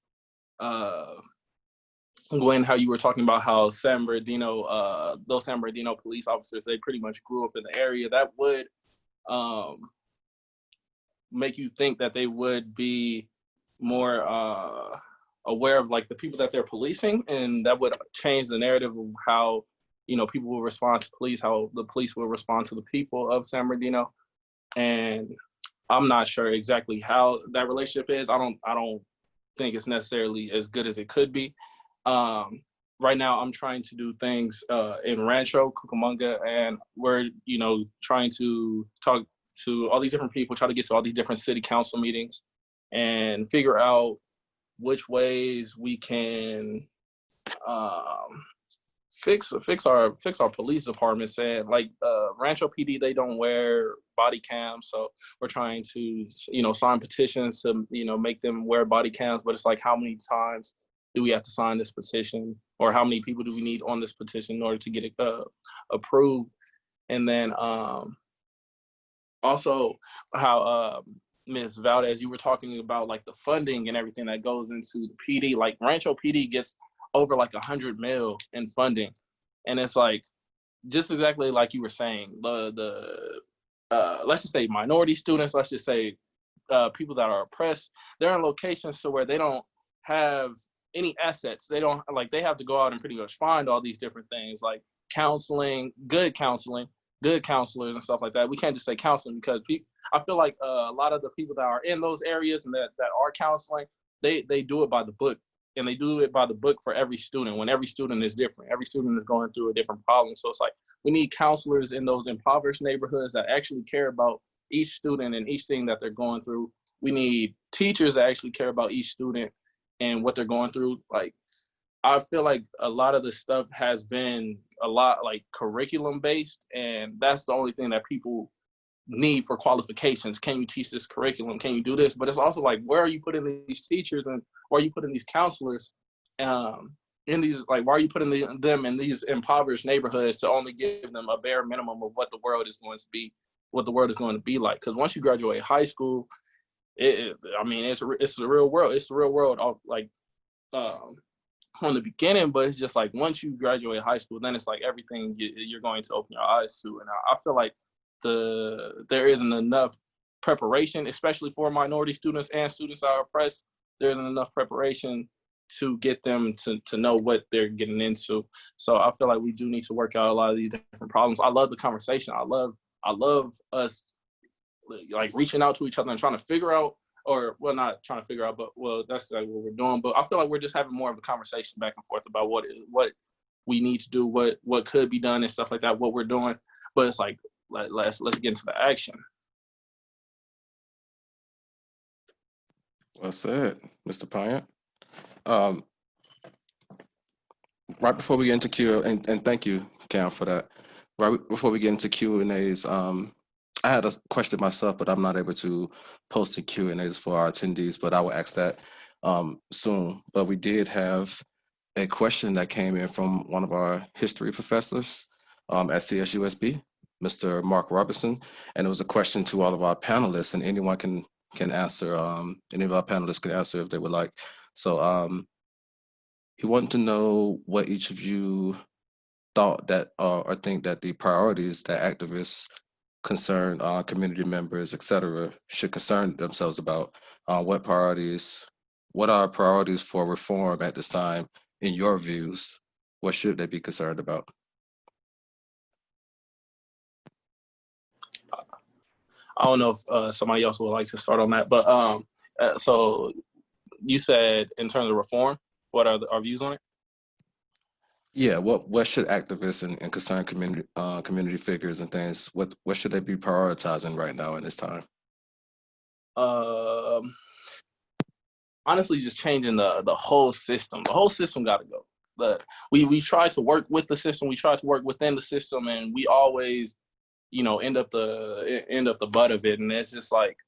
Gwen, how you were talking about how San Bernardino, those San Bernardino police officers, they pretty much grew up in the area, that would make you think that they would be more aware of like the people that they're policing, and that would change the narrative of how people will respond to police, how the police will respond to the people of San Bernardino. And I'm not sure exactly how that relationship is. I don't think it's necessarily as good as it could be. Right now, I'm trying to do things in Rancho Cucamonga, and we're trying to talk to all these different people, try to get to all these different city council meetings, and figure out which ways we can fix our police departments. And like Rancho PD, they don't wear body cams, so we're trying to sign petitions to make them wear body cams. But it's like, how many times do we have to sign this petition, or how many people do we need on this petition in order to get it approved? And then also how Ms. Valdez, you were talking about like the funding and everything that goes into the PD. Like Rancho PD gets over like $100 million in funding, and it's like just exactly like you were saying. The let's just say minority students, let's just say people that are oppressed, they're in locations to where they don't have any assets. They don't they have to go out and pretty much find all these different things like counseling, good counselors and stuff like that. We can't just say counseling, because I feel like a lot of the people that are in those areas and that are counseling, they do it by the book, and they do it by the book for every student, when every student is different. Every student is going through a different problem. So it's like, we need counselors in those impoverished neighborhoods that actually care about each student and each thing that they're going through. We need teachers that actually care about each student and what they're going through. Like, I feel like a lot of the stuff has been a lot like curriculum based, and that's the only thing that people need for qualifications. Can you teach this curriculum? Can you do this? But it's also like, where are you putting these teachers, and where are you putting these counselors in these, like, why are you putting them in these impoverished neighborhoods to only give them a bare minimum of what the world is going to be, like? Because once you graduate high school, it's the real world. It's the real world of like from the beginning, but it's just like, once you graduate high school, then it's like everything you're going to open your eyes to. And I feel like there isn't enough preparation, especially for minority students and students that are oppressed. There isn't enough preparation to get them to know what they're getting into. So I feel like we do need to work out a lot of these different problems. I love the conversation. I love us like reaching out to each other and trying to figure out, or well, not trying to figure out, but well, that's like what we're doing. But I feel like we're just having more of a conversation back and forth about what we need to do, what could be done and stuff like that, what we're doing. But it's like, let's get into the action. Well said, Mr. Pyant. Right before we get into Q, and thank you, Cam, for that. Right before we get into Q&As, I had a question myself, but I'm not able to post the Q&As for our attendees, but I will ask that soon. But we did have a question that came in from one of our history professors at CSUSB, Mr. Mark Robinson, and it was a question to all of our panelists, and anyone can answer. Any of our panelists can answer if they would like. So he wanted to know what each of you thought that or think that the priorities that activists, concerned community members, etc., should concern themselves about. What are priorities for reform at this time in your views? What should they be concerned about? I don't know if somebody else would like to start on that, but so you said in terms of reform, what are our views on it? Yeah, what should activists and concerned community figures and things, what should they be prioritizing right now in this time? Honestly, just changing the whole system. The whole system got to go. We try to work with the system, we try to work within the system, and we always, end up the butt of it. And it's just like,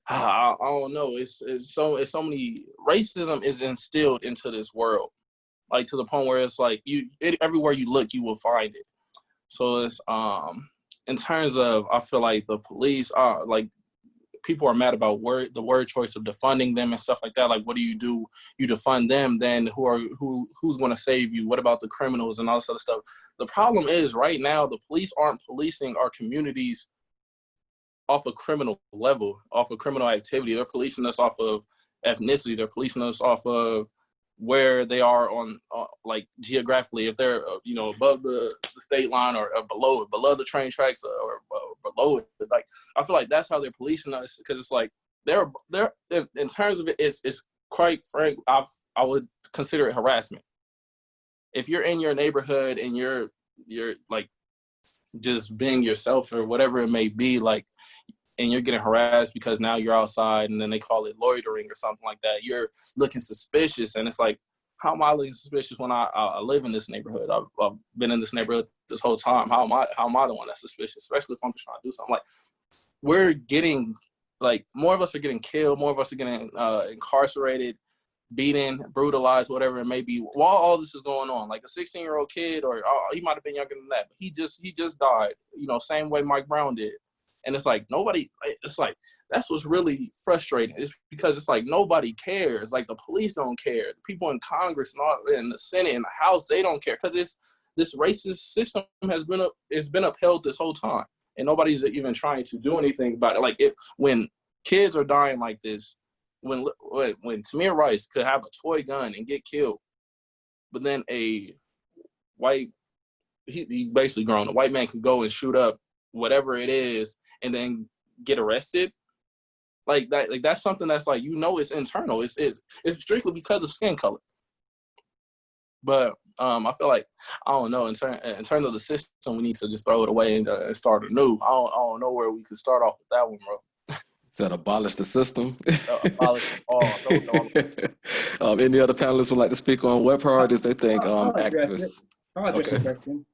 I don't know. It's so many. Racism is instilled into this world, like to the point where it's like everywhere you look, you will find it. So it's in terms of, I feel like the police are like, people are mad about the word choice of defunding them and stuff like that. Like, what do? You defund them, then who's going to save you? What about the criminals and all this other stuff? The problem is right now the police aren't policing our communities off a criminal level, off of criminal activity. They're policing us off of ethnicity. They're policing us off of where they are on like geographically, if they're above the state line or below the train tracks or below it. Like, I feel like that's how they're policing us, because it's like they're in terms of it, it's quite frank, I would consider it harassment. If you're in your neighborhood and you're like just being yourself or whatever it may be, like, and you're getting harassed because now you're outside and then they call it loitering or something like that, you're looking suspicious. And it's like, how am I looking suspicious when I live in this neighborhood? I've been in this neighborhood this whole time. How am I the one that's suspicious? Especially if I'm just trying to do something. Like, we're getting, like, more of us are getting killed, more of us are getting incarcerated, beaten, brutalized, whatever it may be, while all this is going on. Like a 16-year-old kid, or he might have been younger than that, but he just died, you know, same way Mike Brown did. And it's like, it's like, that's what's really frustrating. It's because it's like, nobody cares. Like, the police don't care. The people in Congress and all, in the Senate and the House, they don't care. Because this racist system has been upheld this whole time. And nobody's even trying to do anything about it. Like, when kids are dying like this, when Tamir Rice could have a toy gun and get killed, but then a white, he basically grown, a white man can go and shoot up whatever it is and then get arrested, like that. Like, that's something that's like, you know, it's internal. It's strictly because of skin color. But I feel like, I don't know, in terms of the system, we need to just throw it away and start anew. I don't know where we could start off with that one, bro. That abolish the system. Abolish it all. Any other panelists would like to speak on what priorities they think activists? I'll address the question.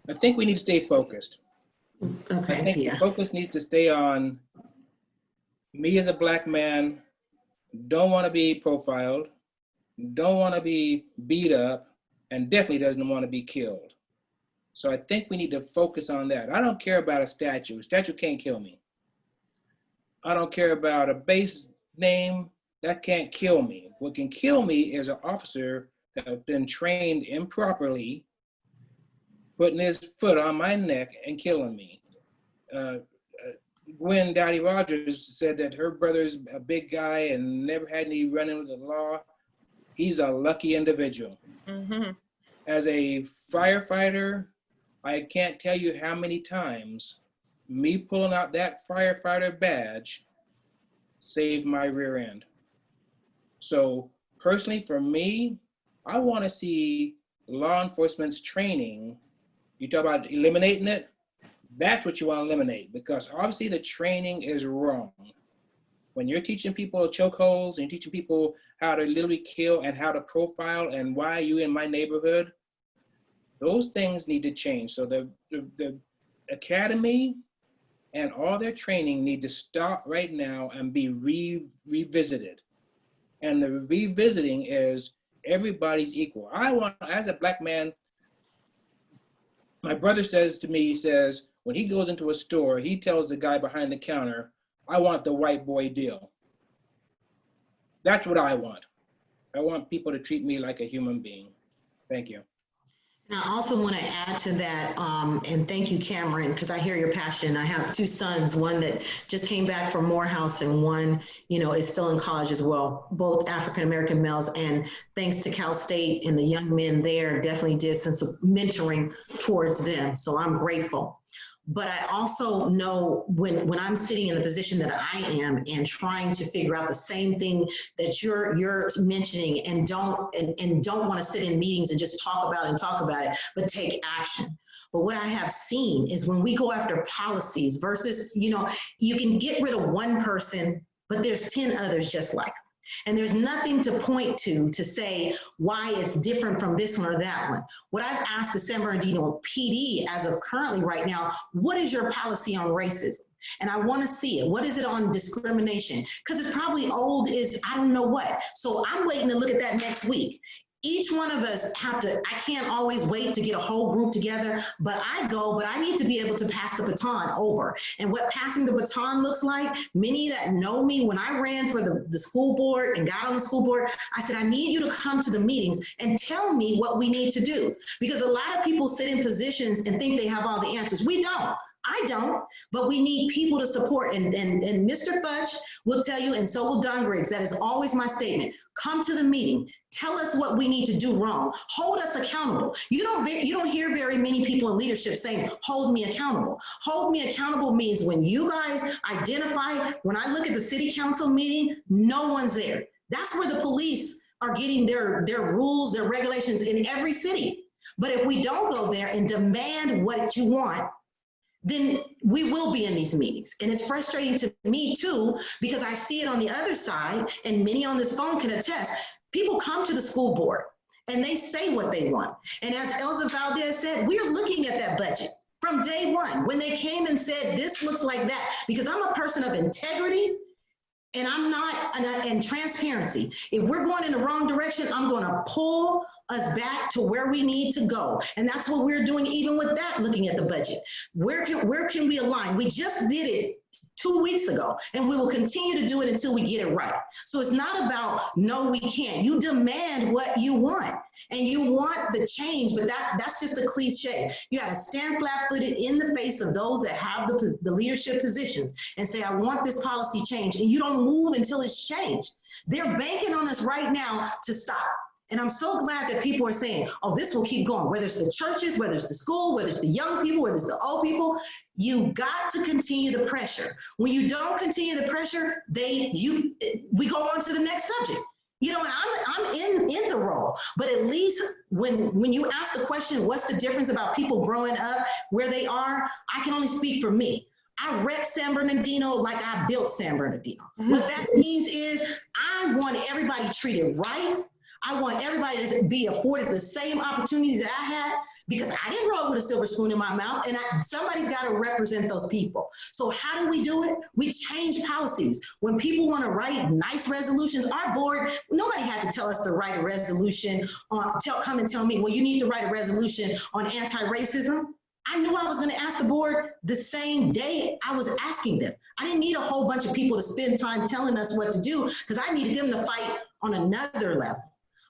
I think we need to stay focused. Okay, I think yeah. the focus needs to stay on me as a Black man, don't want to be profiled, don't want to be beat up, and definitely doesn't want to be killed. So I think we need to focus on that. I don't care about a statue. A statue can't kill me. I don't care about a base name. That can't kill me. What can kill me is an officer that has been trained improperly, putting his foot on my neck and killing me. Gwen, Dowdy-Rodgers said that her brother's a big guy and never had any run-in with the law. He's a lucky individual. Mm-hmm. As a firefighter, I can't tell you how many times me pulling out that firefighter badge saved my rear end. So personally, for me, I want to see law enforcement's training. You talk about eliminating it, that's what you want to eliminate, because obviously the training is wrong. When you're teaching people chokeholds and you're teaching people how to literally kill and how to profile and why are you in my neighborhood, those things need to change. So the academy and all their training need to stop right now and be revisited. And the revisiting is everybody's equal. I want, as a Black man, my brother says to me, he says, when he goes into a store, he tells the guy behind the counter, I want the white boy deal. That's what I want. I want people to treat me like a human being. Thank you. And I also want to add to that, and thank you, Cameron, because I hear your passion. I have two sons, one that just came back from Morehouse and one, you know, is still in college as well, both African-American males. And thanks to Cal State and the young men there, definitely did some mentoring towards them. So I'm grateful. But I also know when I'm sitting in the position that I am and trying to figure out the same thing that you're mentioning and don't want to sit in meetings and just talk about it, but take action. But what I have seen is when we go after policies versus, you know, you can get rid of one person, but there's 10 others just like them. And there's nothing to point to say why it's different from this one or that one. What I've asked the San Bernardino PD as of currently right now, what is your policy on racism? And I want to see it. What is it on discrimination? Because it's probably old as I don't know what. So I'm waiting to look at that next week. Each one of us have to, I can't always wait to get a whole group together, but I need to be able to pass the baton over. And what passing the baton looks like, many that know me, when I ran for the school board and got on the school board, I said, I need you to come to the meetings and tell me what we need to do. Because a lot of people sit in positions and think they have all the answers. We don't. I don't, but we need people to support, and Mr. Futch will tell you, and so will Don Griggs. That is always my statement. Come to the meeting. Tell us what we need to do wrong. Hold us accountable. You don't hear very many people in leadership saying, hold me accountable. Hold me accountable means when you guys identify, when I look at the city council meeting, no one's there. That's where the police are getting their rules, their regulations in every city. But if we don't go there and demand what you want, then we will be in these meetings. And it's frustrating to me too, because I see it on the other side, and many on this phone can attest. People come to the school board and they say what they want. And as Elsa Valdez said, we are looking at that budget from day one when they came and said, this looks like that, because I'm a person of integrity and I'm not, and transparency. If we're going in the wrong direction, I'm going to pull us back to where we need to go. And that's what we're doing, even with that, looking at the budget. Where can we align? We just did it 2 weeks ago, and we will continue to do it until we get it right. So it's not about, no, we can't. You demand what you want, and you want the change, but that's just a cliche. You got to stand flat-footed in the face of those that have the leadership positions and say, I want this policy change, and you don't move until it's changed. They're banking on us right now to stop. And I'm so glad that people are saying, oh, this will keep going, whether it's the churches, whether it's the school, whether it's the young people, whether it's the old people. You got to continue the pressure. When you don't continue the pressure, we go on to the next subject. You know, and I'm in the role, but at least when you ask the question, what's the difference about people growing up where they are, I can only speak for me. I rep San Bernardino like I built San Bernardino. What that means is I want everybody treated right. I want everybody to be afforded the same opportunities that I had, because I didn't grow up with a silver spoon in my mouth, and somebody's got to represent those people. So how do we do it? We change policies. When people want to write nice resolutions, our board, nobody had to tell us to write a resolution come and tell me, well, you need to write a resolution on anti-racism. I knew I was going to ask the board the same day I was asking them. I didn't need a whole bunch of people to spend time telling us what to do, because I needed them to fight on another level.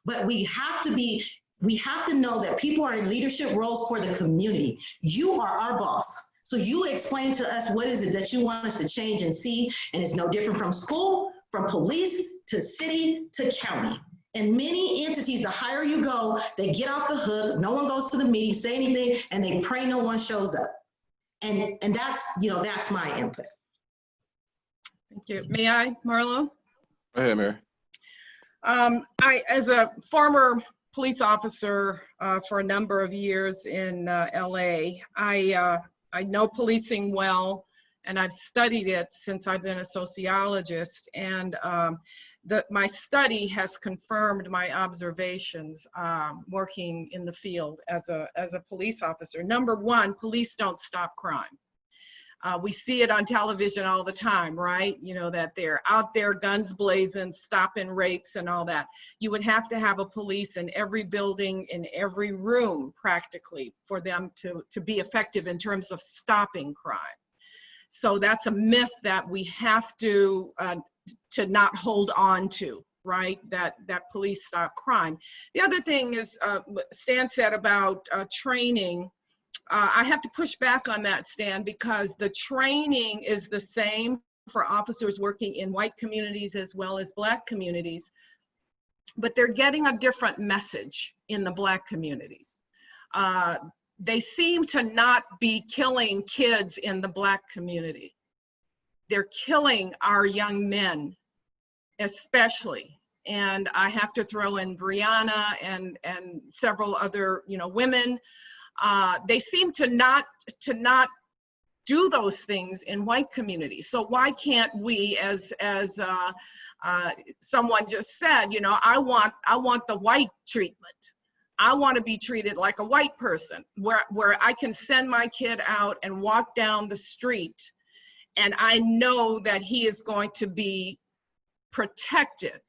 But we have to know that people are in leadership roles for the community. You are our boss. So you explain to us what is it that you want us to change and see. And it's no different from school, from police to city to county. And many entities, the higher you go, they get off the hook. No one goes to the meeting, say anything, and they pray no one shows up. And that's my input. Thank you. May I, Marlo? Go ahead, Mary. I, as a former police officer for a number of years in LA, I know policing well, and I've studied it since I've been a sociologist, and my study has confirmed my observations working in the field as a police officer. Number one, police don't stop crime. We see it on television all the time, right? You know, that they're out there guns blazing, stopping rapes and all that. You would have to have a police in every building, in every room practically, for them to be effective in terms of stopping crime. So that's a myth that we have to not hold on to, right? That police stop crime. The other thing is, Stan said about training. I have to push back on that, Stan, because the training is the same for officers working in white communities as well as Black communities, but they're getting a different message in the Black communities. They seem to not be killing kids in the Black community. They're killing our young men, especially. And I have to throw in Brianna and several other, women. They seem to not do those things in white communities. So why can't we, as someone just said, I want the white treatment. I want to be treated like a white person, where I can send my kid out and walk down the street, and I know that he is going to be protected,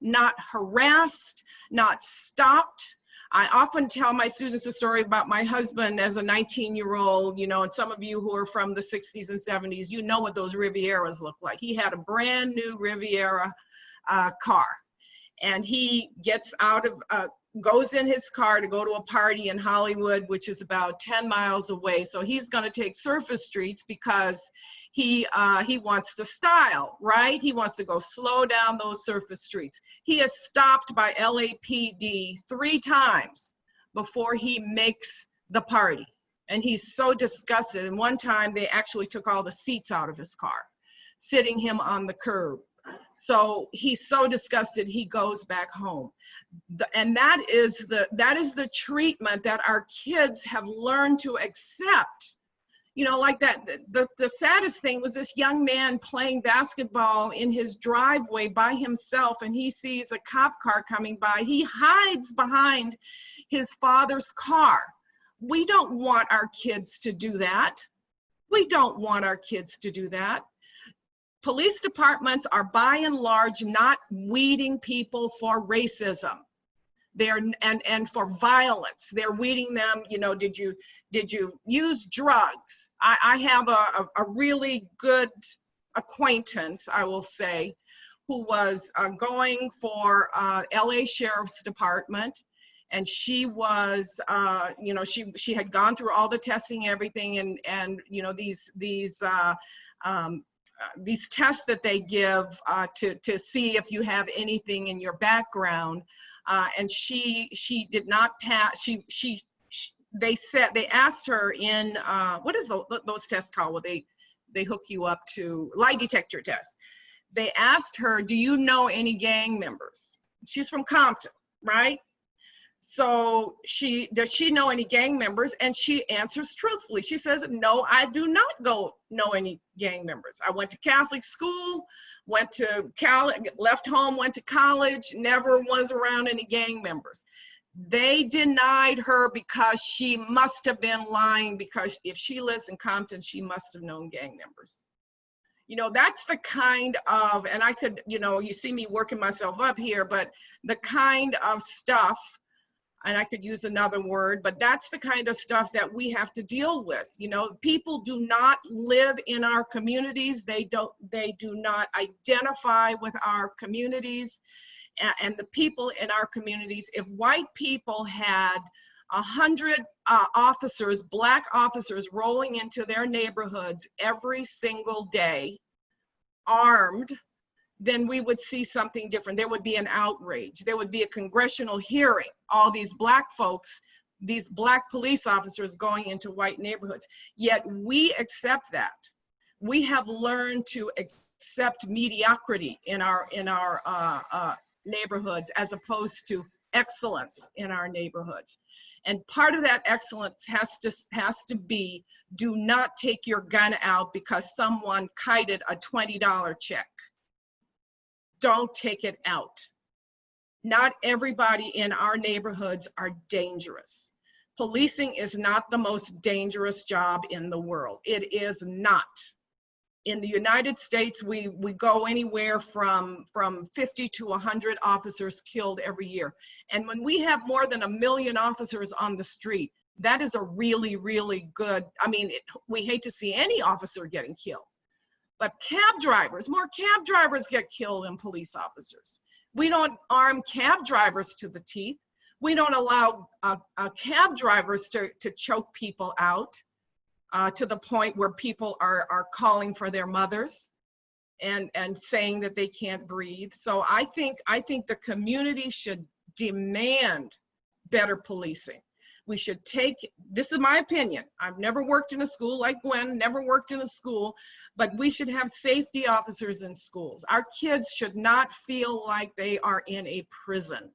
not harassed, not stopped. I often tell my students a story about my husband as a 19-year-old, and some of you who are from the 60s and 70s, you know what those Rivieras look like. He had a brand new Riviera car, and he gets out of, goes in his car to go to a party in Hollywood, which is about 10 miles away. So he's going to take surface streets because he wants to style, right? He wants to go slow down those surface streets. He is stopped by LAPD 3 times before he makes the party. And he's so disgusted. And one time they actually took all the seats out of his car, sitting him on the curb. So he's so disgusted, he goes back home. And that is the treatment that our kids have learned to accept. You know, like that, the saddest thing was this young man playing basketball in his driveway by himself, and he sees a cop car coming by. He hides behind his father's car. We don't want our kids to do that. We don't want our kids to do that. Police departments are by and large not weeding people for racism. They're and for violence. They're weeding them, you know, did you use drugs? I have a really good acquaintance, I will say, who was going for LA Sheriff's Department, and she was, you know, she had gone through all the testing, everything, and you know, these tests that they give to see if you have anything in your background. And she did not pass. They asked her in what is those tests called? Well, they hook you up to lie detector tests. They asked her, do you know any gang members? She's from Compton, right? So does she know any gang members? And she answers truthfully. She says, no, I do not know any gang members. I went to Catholic school, went to left home, went to college, never was around any gang members. They denied her because she must have been lying, because if she lives in Compton, she must have known gang members. You know, that's the kind of, and I could, you know, you see me working myself up here, but the kind of stuff, and I could use another word, but that's the kind of stuff that we have to deal with. You know, people do not live in our communities. They do not identify with our communities and the people in our communities. If white people had 100 officers, black officers, rolling into their neighborhoods every single day, armed, then we would see something different. There would be an outrage. There would be a congressional hearing. All these black folks, these black police officers going into white neighborhoods. Yet we accept that. We have learned to accept mediocrity in our neighborhoods as opposed to excellence in our neighborhoods. And part of that excellence has to be, do not take your gun out because someone kited a $20 check. Don't take it out. Not everybody in our neighborhoods are dangerous. Policing is not the most dangerous job in the world. It is not. In the United States, we go anywhere from 50 to 100 officers killed every year. And when we have more than 1 million officers on the street, that is a really, really good, I mean, we hate to see any officer getting killed. But cab drivers, more cab drivers get killed than police officers. We don't arm cab drivers to the teeth. We don't allow cab drivers to choke people out to the point where people are calling for their mothers and saying that they can't breathe. So I think the community should demand better policing. We should take, this is my opinion, I've never worked in a school like Gwen, never worked in a school, but we should have safety officers in schools. Our kids should not feel like they are in a prison.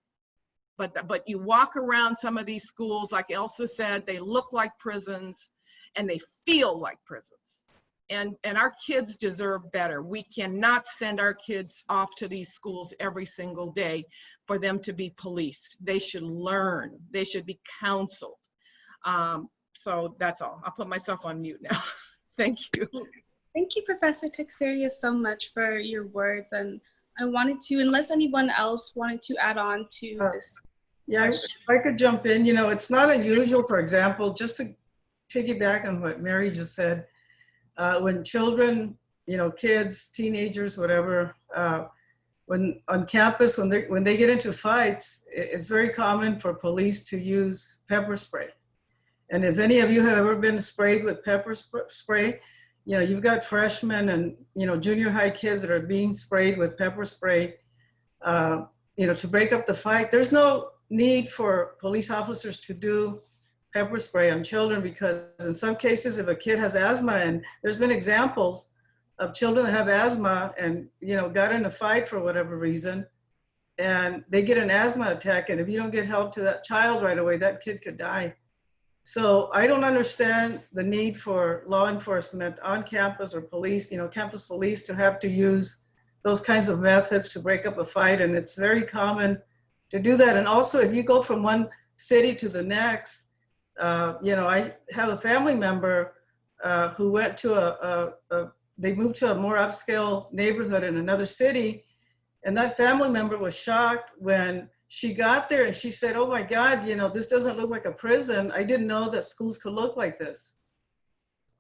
But you walk around some of these schools, like Elsa said, they look like prisons and they feel like prisons. And our kids deserve better. We cannot send our kids off to these schools every single day for them to be policed. They should learn. They should be counseled. So that's all. I'll put myself on mute now. Thank you. Thank you, Professor Texeira, so much for your words. And I wanted to, unless anyone else wanted to add on to this. Yeah, if I could jump in. You know, it's not unusual, for example, just to piggyback on what Mary just said, when children, you know, kids, teenagers, whatever, when on campus, when they get into fights, it's very common for police to use pepper spray. And if any of you have ever been sprayed with pepper spray, you know, you've got freshmen and, you know, junior high kids that are being sprayed with pepper spray, you know, to break up the fight. There's no need for police officers to do pepper spray on children, because in some cases, if a kid has asthma, and there's been examples of children that have asthma and, you know, got in a fight for whatever reason, and they get an asthma attack. And if you don't get help to that child right away, that kid could die. So I don't understand the need for law enforcement on campus or police, you know, campus police to have to use those kinds of methods to break up a fight. And it's very common to do that. And also, if you go from one city to the next, you know, I have a family member who went to they moved to a more upscale neighborhood in another city. And that family member was shocked when she got there and she said, oh my God, you know, this doesn't look like a prison. I didn't know that schools could look like this.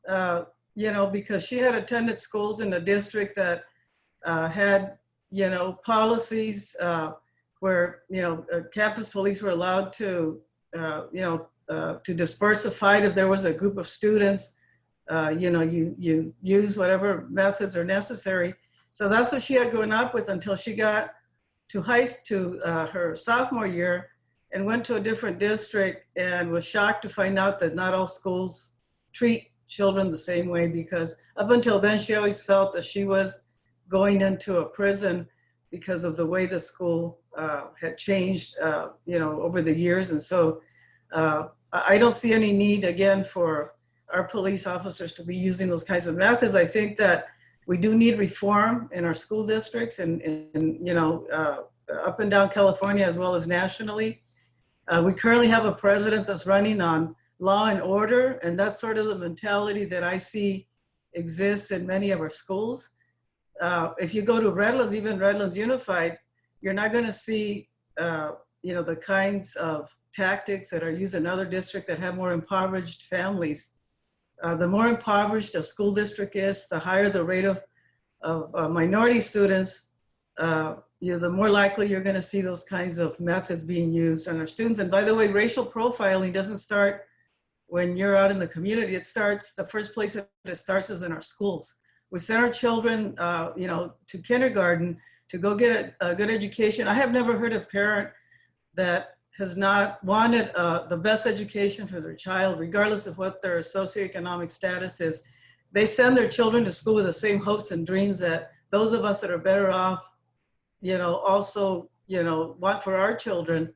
You know, because she had attended schools in a district that had, you know, policies where, you know, campus police were allowed to, you know, to disperse a fight if there was a group of students. You know, you use whatever methods are necessary. So that's what she had grown up with until she got to her sophomore year and went to a different district and was shocked to find out that not all schools treat children the same way, because up until then she always felt that she was going into a prison because of the way the school had changed, you know, over the years. And so I don't see any need, again, for our police officers to be using those kinds of methods. I think that we do need reform in our school districts and you know, up and down California as well as nationally. We currently have a president that's running on law and order, and that's sort of the mentality that I see exists in many of our schools. If you go to Redlands, even Redlands Unified, you're not going to see you know, the kinds of tactics that are used in other districts that have more impoverished families. The more impoverished a school district is, the higher the rate of minority students, you know, the more likely you're going to see those kinds of methods being used on our students. And by the way, racial profiling doesn't start when you're out in the community. It starts, the first place that it starts is in our schools. We send our children, you know, to kindergarten to go get a good education. I have never heard a parent that has not wanted the best education for their child, regardless of what their socioeconomic status is. They send their children to school with the same hopes and dreams that those of us that are better off, you know, also, you know, want for our children.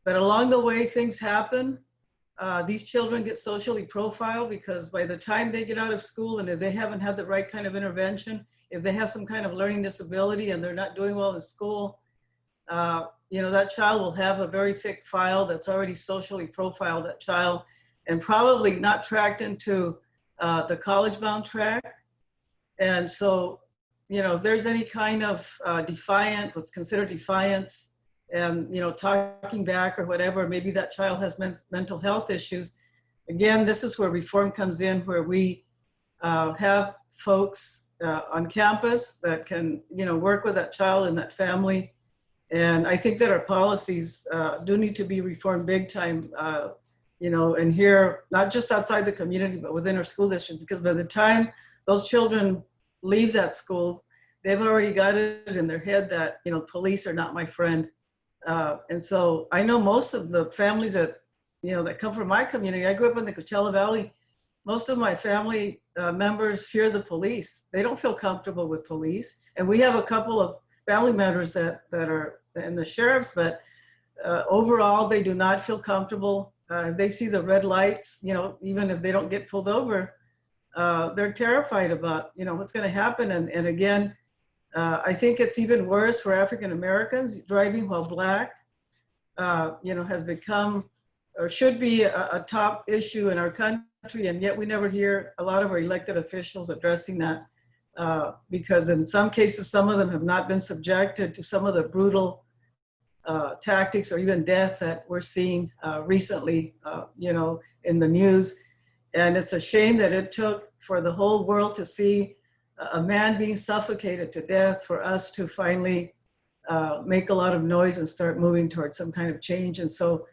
But along the way, things happen. These children get socially profiled because by the time they get out of school, and if they haven't had the right kind of intervention, if they have some kind of learning disability and they're not doing well in school, you know, that child will have a very thick file that's already socially profiled, that child, and probably not tracked into the college-bound track. And so, you know, if there's any kind of what's considered defiance, and, you know, talking back or whatever, maybe that child has mental health issues. Again, this is where reform comes in, where we have folks on campus that can, you know, work with that child and that family. And I think that our policies do need to be reformed big time, you know, and here, not just outside the community, but within our school district, because by the time those children leave that school, they've already got it in their head that, you know, police are not my friend. And so I know most of the families that, you know, that come from my community. I grew up in the Coachella Valley. Most of my family members fear the police. They don't feel comfortable with police. And we have a couple of family members that are in the sheriffs, but overall, they do not feel comfortable. If they see the red lights, you know, even if they don't get pulled over, they're terrified about, you know, what's going to happen. And again, I think it's even worse for African Americans. Driving while Black, you know, has become or should be a top issue in our country, and yet we never hear a lot of our elected officials addressing that because in some cases, some of them have not been subjected to some of the brutal tactics or even death that we're seeing recently, you know, in the news. And it's a shame that it took for the whole world to see a man being suffocated to death for us to finally make a lot of noise and start moving towards some kind of change. And so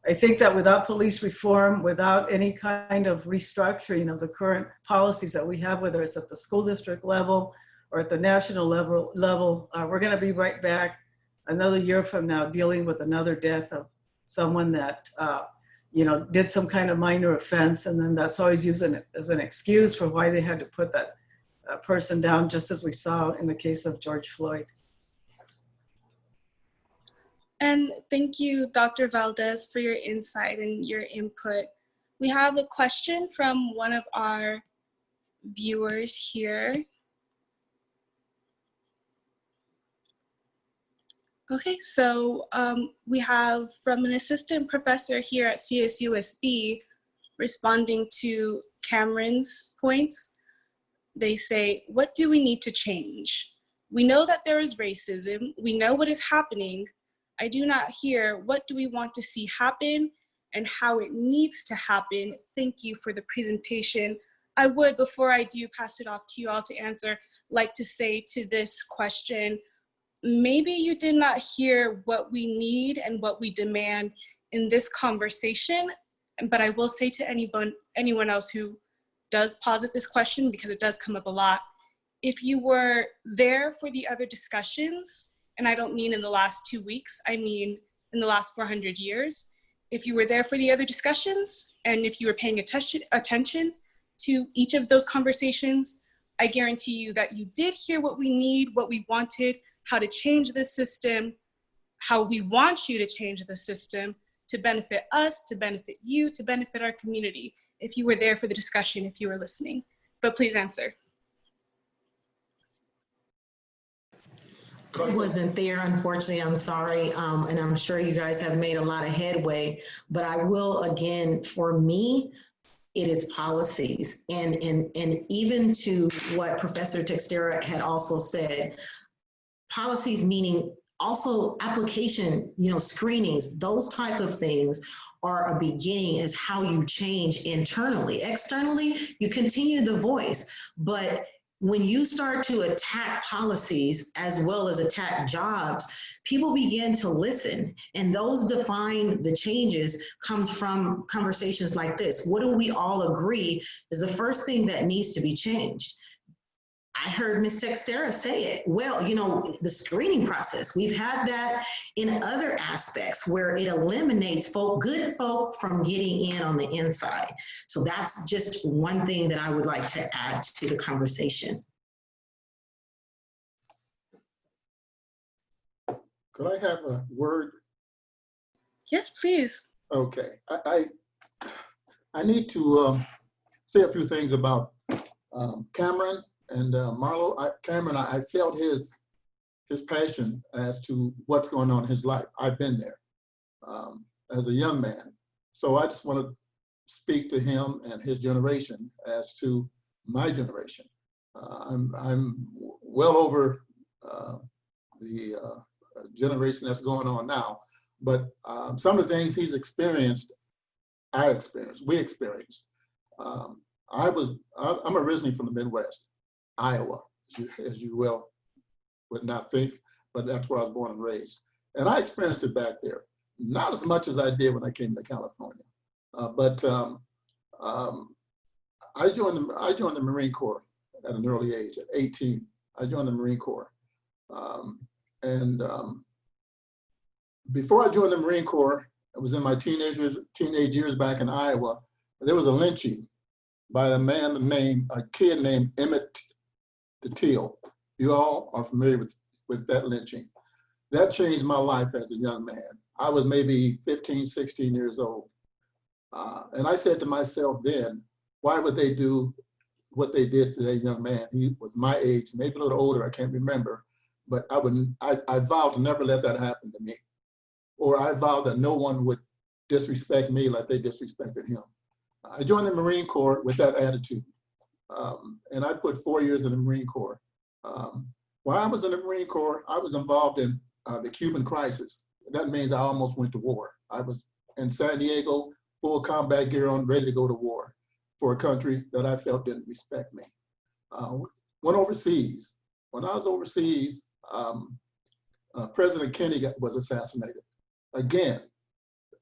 I think that without police reform, without any kind of restructuring of the current policies that we have, whether it's at the school district level or at the national level, we're going to be right back another year from now dealing with another death of someone that you know, did some kind of minor offense, and then that's always used as an excuse for why they had to put that person down, just as we saw in the case of George Floyd. And thank you, Dr. Valdez, for your insight and your input. We have a question from one of our viewers here. Okay, so we have from an assistant professor here at CSUSB responding to Cameron's points. They say, what do we need to change? We know that there is racism. We know what is happening. I do not hear what do we want to see happen and how it needs to happen. Thank you for the presentation. I would, before I do pass it off to you all to answer, like to say to this question, maybe you did not hear what we need and what we demand in this conversation, but I will say to anyone else who does posit this question, because it does come up a lot, if you were there for the other discussions, and I don't mean in the last 2 weeks, I mean in the last 400 years, if you were there for the other discussions, and if you were paying attention to each of those conversations, I guarantee you that you did hear what we need, what we wanted, how to change the system, how we want you to change the system to benefit us, to benefit you, to benefit our community, if you were there for the discussion, if you were listening. But please answer. I wasn't there, unfortunately, I'm sorry. And I'm sure you guys have made a lot of headway, but I will, again, for me, it is policies. And even to what Professor Texeira had also said, policies meaning also application, screenings, those type of things are a beginning as how you change internally. Externally, you continue the voice, but when you start to attack policies as well as attack jobs, people begin to listen, and those define the changes comes from conversations like this. What do we all agree is the first thing that needs to be changed? I heard Ms. Texeira say it. Well, the screening process, we've had that in other aspects where it eliminates good folk from getting in on the inside. So that's just one thing that I would like to add to the conversation. Could I have a word? Yes, please. Okay, I need to say a few things about Kameron and Marlo. Kameron, I felt his passion as to what's going on in his life. I've been there as a young man. So I just want to speak to him and his generation as to my generation. I'm well over the generation that's going on now, but some of the things he's experienced, I experienced, we experienced. I'm originally from the Midwest, Iowa, as you well would not think, but that's where I was born and raised. And I experienced it back there. Not as much as I did when I came to California. But I joined the Marine Corps at an early age, at 18. I joined the Marine Corps. Before I joined the Marine Corps, I was in my teenage years back in Iowa. There was a lynching by a kid named Emmett Till. You all are familiar with that lynching. That changed my life as a young man. I was maybe 15, 16 years old. And I said to myself then, why would they do what they did to that young man? He was my age, maybe a little older, I can't remember, but I vowed to never let that happen to me. Or I vowed that no one would disrespect me like they disrespected him. I joined the Marine Corps with that attitude. And I put 4 years in the Marine Corps. While I was in the Marine Corps, I was involved in the Cuban crisis. That means I almost went to war. I was in San Diego, full combat gear on, ready to go to war for a country that I felt didn't respect me. Went overseas. When I was overseas, President Kennedy was assassinated. Again,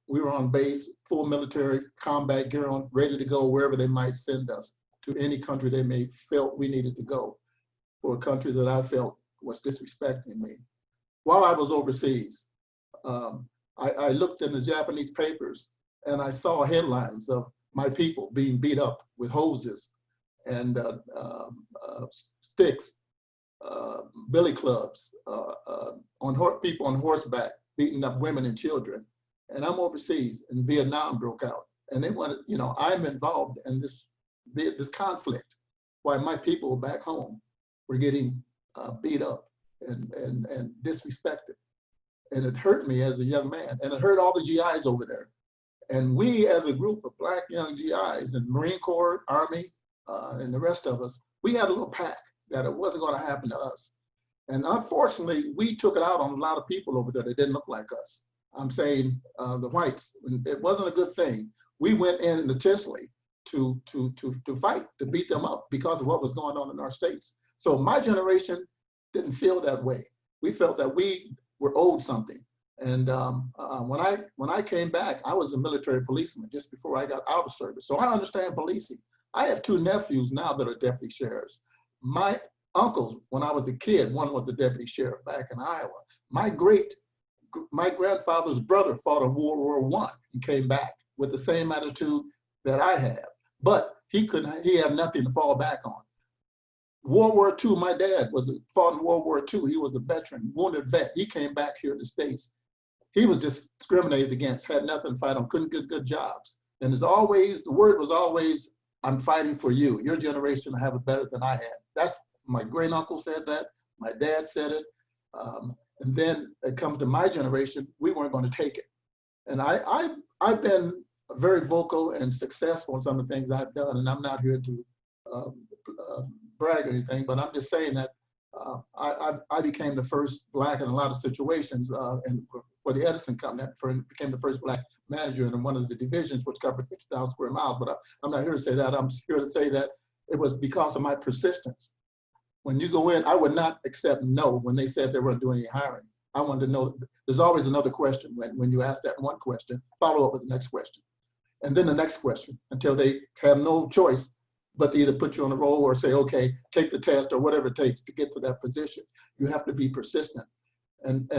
we were on base, full military combat gear on, ready to go wherever they might send us, to any country they may felt we needed to go, for a country that I felt was disrespecting me. While I was overseas, I looked in the Japanese papers and I saw headlines of my people being beat up with hoses and sticks, billy clubs, people on horseback, beating up women and children. And I'm overseas, and Vietnam broke out. And they wanted, you know, I'm involved in this conflict while my people back home were getting beat up and disrespected. And it hurt me as a young man, and it hurt all the GIs over there. And we, as a group of Black young GIs and Marine Corps, Army, and the rest of us, we had a little pact that it wasn't going to happen to us. And unfortunately, we took it out on a lot of people over there that didn't look like us. I'm saying the whites. It wasn't a good thing. We went in intentionally to fight, to beat them up because of what was going on in our states. So my generation didn't feel that way. We felt that we were owed something. And when I came back, I was a military policeman just before I got out of service. So I understand policing. I have 2 nephews now that are deputy sheriffs. My uncles, when I was a kid, one was the deputy sheriff back in Iowa. My grandfather's brother fought in World War I. He came back with the same attitude that I have, but he had nothing to fall back on. World War II, my dad fought in World War II. He was a veteran, wounded vet. He came back here to the States. He was discriminated against, had nothing to fight on, couldn't get good jobs. And the word was always, I'm fighting for you. Your generation will have it better than I had. That's, my great uncle said that, my dad said it. And then it comes to my generation, we weren't going to take it. And I've been very vocal and successful in some of the things I've done, and I'm not here to brag or anything, but I'm just saying that I became the first Black in a lot of situations, and for the Edison company, became the first Black manager in one of the divisions, which covered 50,000 square miles. But I'm not here to say that. I'm here to say that it was because of my persistence. When you go in, I would not accept no when they said they weren't doing any hiring. I wanted to know, there's always another question. When you ask that one question, follow up with the next question. And then the next question, until they have no choice but to either put you on the roll or say, okay, take the test or whatever it takes to get to that position. You have to be persistent. And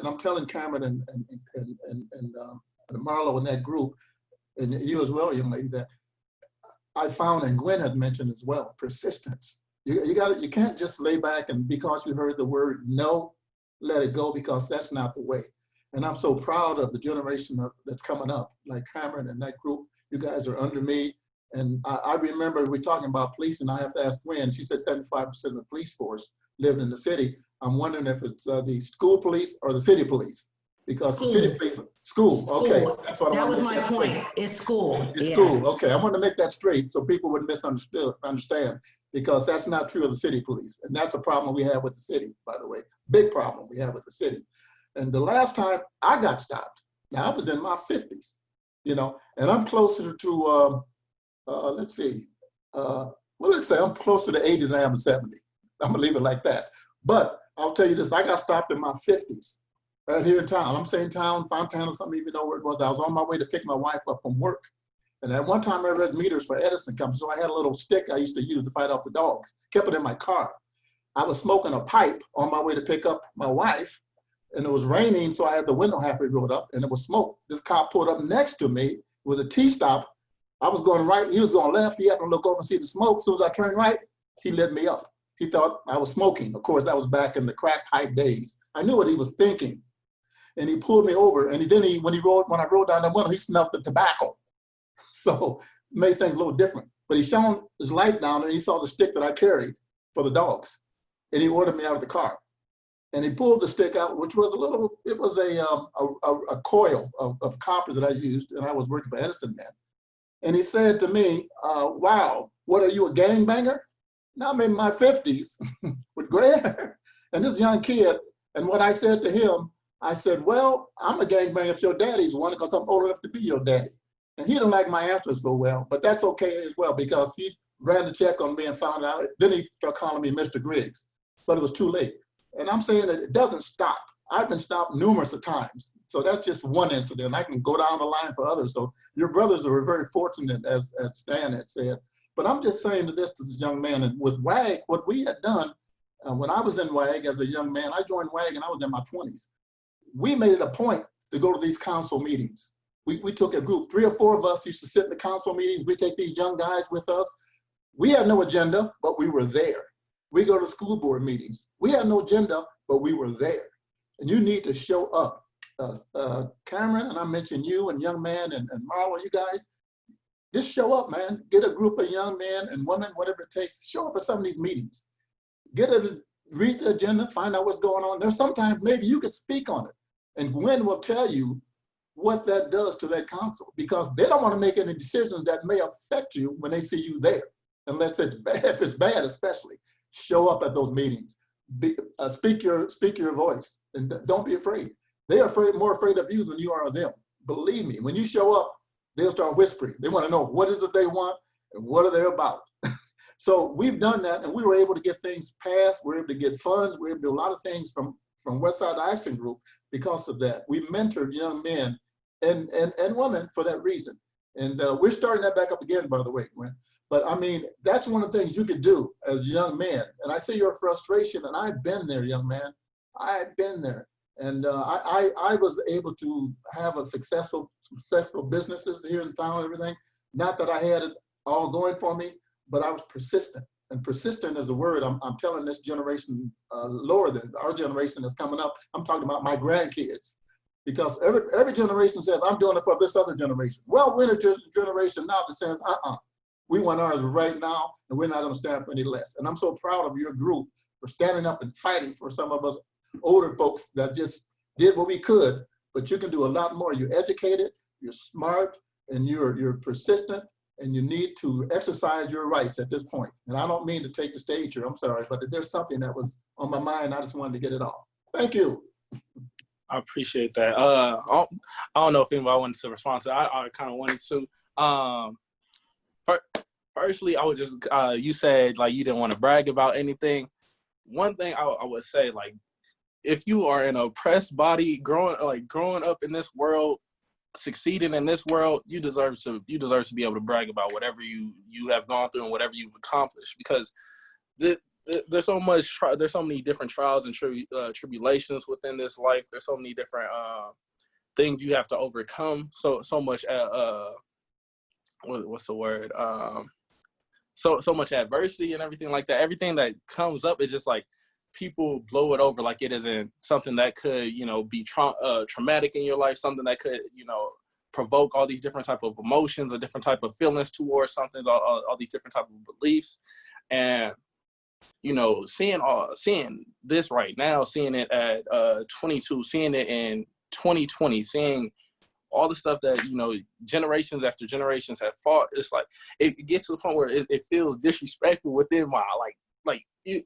I'm telling Cameron and Marlo and that group, and you as well, young lady, that I found, and Gwen had mentioned as well, persistence. You can't just lay back and because you heard the word no, let it go, because that's not the way. And I'm so proud of the generation that's coming up, like Cameron and that group. You guys are under me. And I remember we're talking about police, and I have to ask Gwen, she said 75% of the police force lived in the city. I'm wondering if it's the school police or the city police. Because school. The city police, school, okay. That's what that was my point, it's school. It's school, okay. I want to make that straight so people wouldn't understand, because that's not true of the city police. And that's a problem we have with the city, by the way. Big problem we have with the city. And the last time I got stopped, now I was in my 50s, you know, and I'm closer to, let's see, well, let's say I'm closer to 80s than I am to 70. I'm gonna leave it like that. But I'll tell you this, I got stopped in my 50s, right here in town. I'm saying town, Fontana, something, even know where it was. I was on my way to pick my wife up from work. And at one time I read meters for Edison Company, so I had a little stick I used to use to fight off the dogs, kept it in my car. I was smoking a pipe on my way to pick up my wife, and it was raining, so I had the window halfway rolled up, and it was smoke. This cop pulled up next to me. It was a T-stop. I was going right, he was going left. He happened to look over and see the smoke. As soon as I turned right, he lit me up. He thought I was smoking. Of course, that was back in the crack pipe days. I knew what he was thinking. And he pulled me over, and when I rolled down the window, he smelled the tobacco. So it made things a little different. But he shone his light down, and he saw the stick that I carried for the dogs. And he ordered me out of the car. And he pulled the stick out, which was a coil of copper that I used, and I was working for Edison then. And he said to me, wow, what are you, a gangbanger? Now I'm in my 50s with gray hair and this young kid. And what I said to him, I said, well, I'm a gangbanger if your daddy's one, because I'm old enough to be your daddy. And he didn't like my answer so well, but that's okay as well, because he ran the check on me and found out. Then he started calling me Mr. Griggs, but it was too late. And I'm saying that it doesn't stop. I've been stopped numerous of times. So that's just one incident. I can go down the line for others. So your brothers are very fortunate, as Stan had said. But I'm just saying to this young man, and with WAG, what we had done, when I was in WAG as a young man, I joined WAG and I was in my 20s. We made it a point to go to these council meetings. We took a group, 3 or 4 of us used to sit in the council meetings. We take these young guys with us. We had no agenda, but we were there. We go to school board meetings. We had no agenda, but we were there. And you need to show up. Cameron, and I mentioned you and young man and Marlo, you guys, just show up, man. Get a group of young men and women, whatever it takes. Show up at some of these meetings. Read the agenda, find out what's going on. There's sometimes maybe you could speak on it. And Gwen will tell you what that does to that council, because they don't want to make any decisions that may affect you when they see you there, unless it's bad. If it's bad, especially, show up at those meetings. Speak your voice, and don't be afraid. They are more afraid of you than you are of them. Believe me, when you show up, they'll start whispering. They want to know what is it they want and what are they about. So we've done that, and we were able to get things passed. We were able to get funds. We were able to do a lot of things from Westside Action Group because of that. We mentored young men and women for that reason. And we're starting that back up again, by the way, Gwen. But I mean, that's one of the things you could do as young men. And I see your frustration, and I've been there, young man. I've been there. And I was able to have a successful businesses here in town and everything. Not that I had it all going for me, but I was persistent. And persistent is a word I'm telling this generation lower than our generation that's coming up. I'm talking about my grandkids. Because every generation says, I'm doing it for this other generation. Well, we're in a generation now that says, we want ours right now, and we're not going to stand for any less. And I'm so proud of your group for standing up and fighting for some of us older folks that just did what we could, but you can do a lot more. You're educated, you're smart, and you're persistent, and you need to exercise your rights at this point. And I don't mean to take the stage here, I'm sorry, but if there's something that was on my mind, I just wanted to get it off. Thank you. I appreciate that. I don't know if anybody wanted to respond to that. I kind of wanted to. Firstly, I would just, you said like you didn't want to brag about anything. One thing I would say, like, if you are in an oppressed body, growing up in this world, succeeding in this world, you deserve to be able to brag about whatever you have gone through and whatever you've accomplished, because there's so many different trials and tribulations within this life. There's so many different things you have to overcome. So much what's the word? So much adversity and everything like that. Everything that comes up is just like people blow it over like it isn't something that could, be traumatic in your life, something that could, provoke all these different type of emotions or different type of feelings towards something, all these different type of beliefs. And seeing this right now, seeing it at 22, seeing it in 2020, seeing all the stuff that, generations after generations have fought, it's like, it gets to the point where it feels disrespectful within my,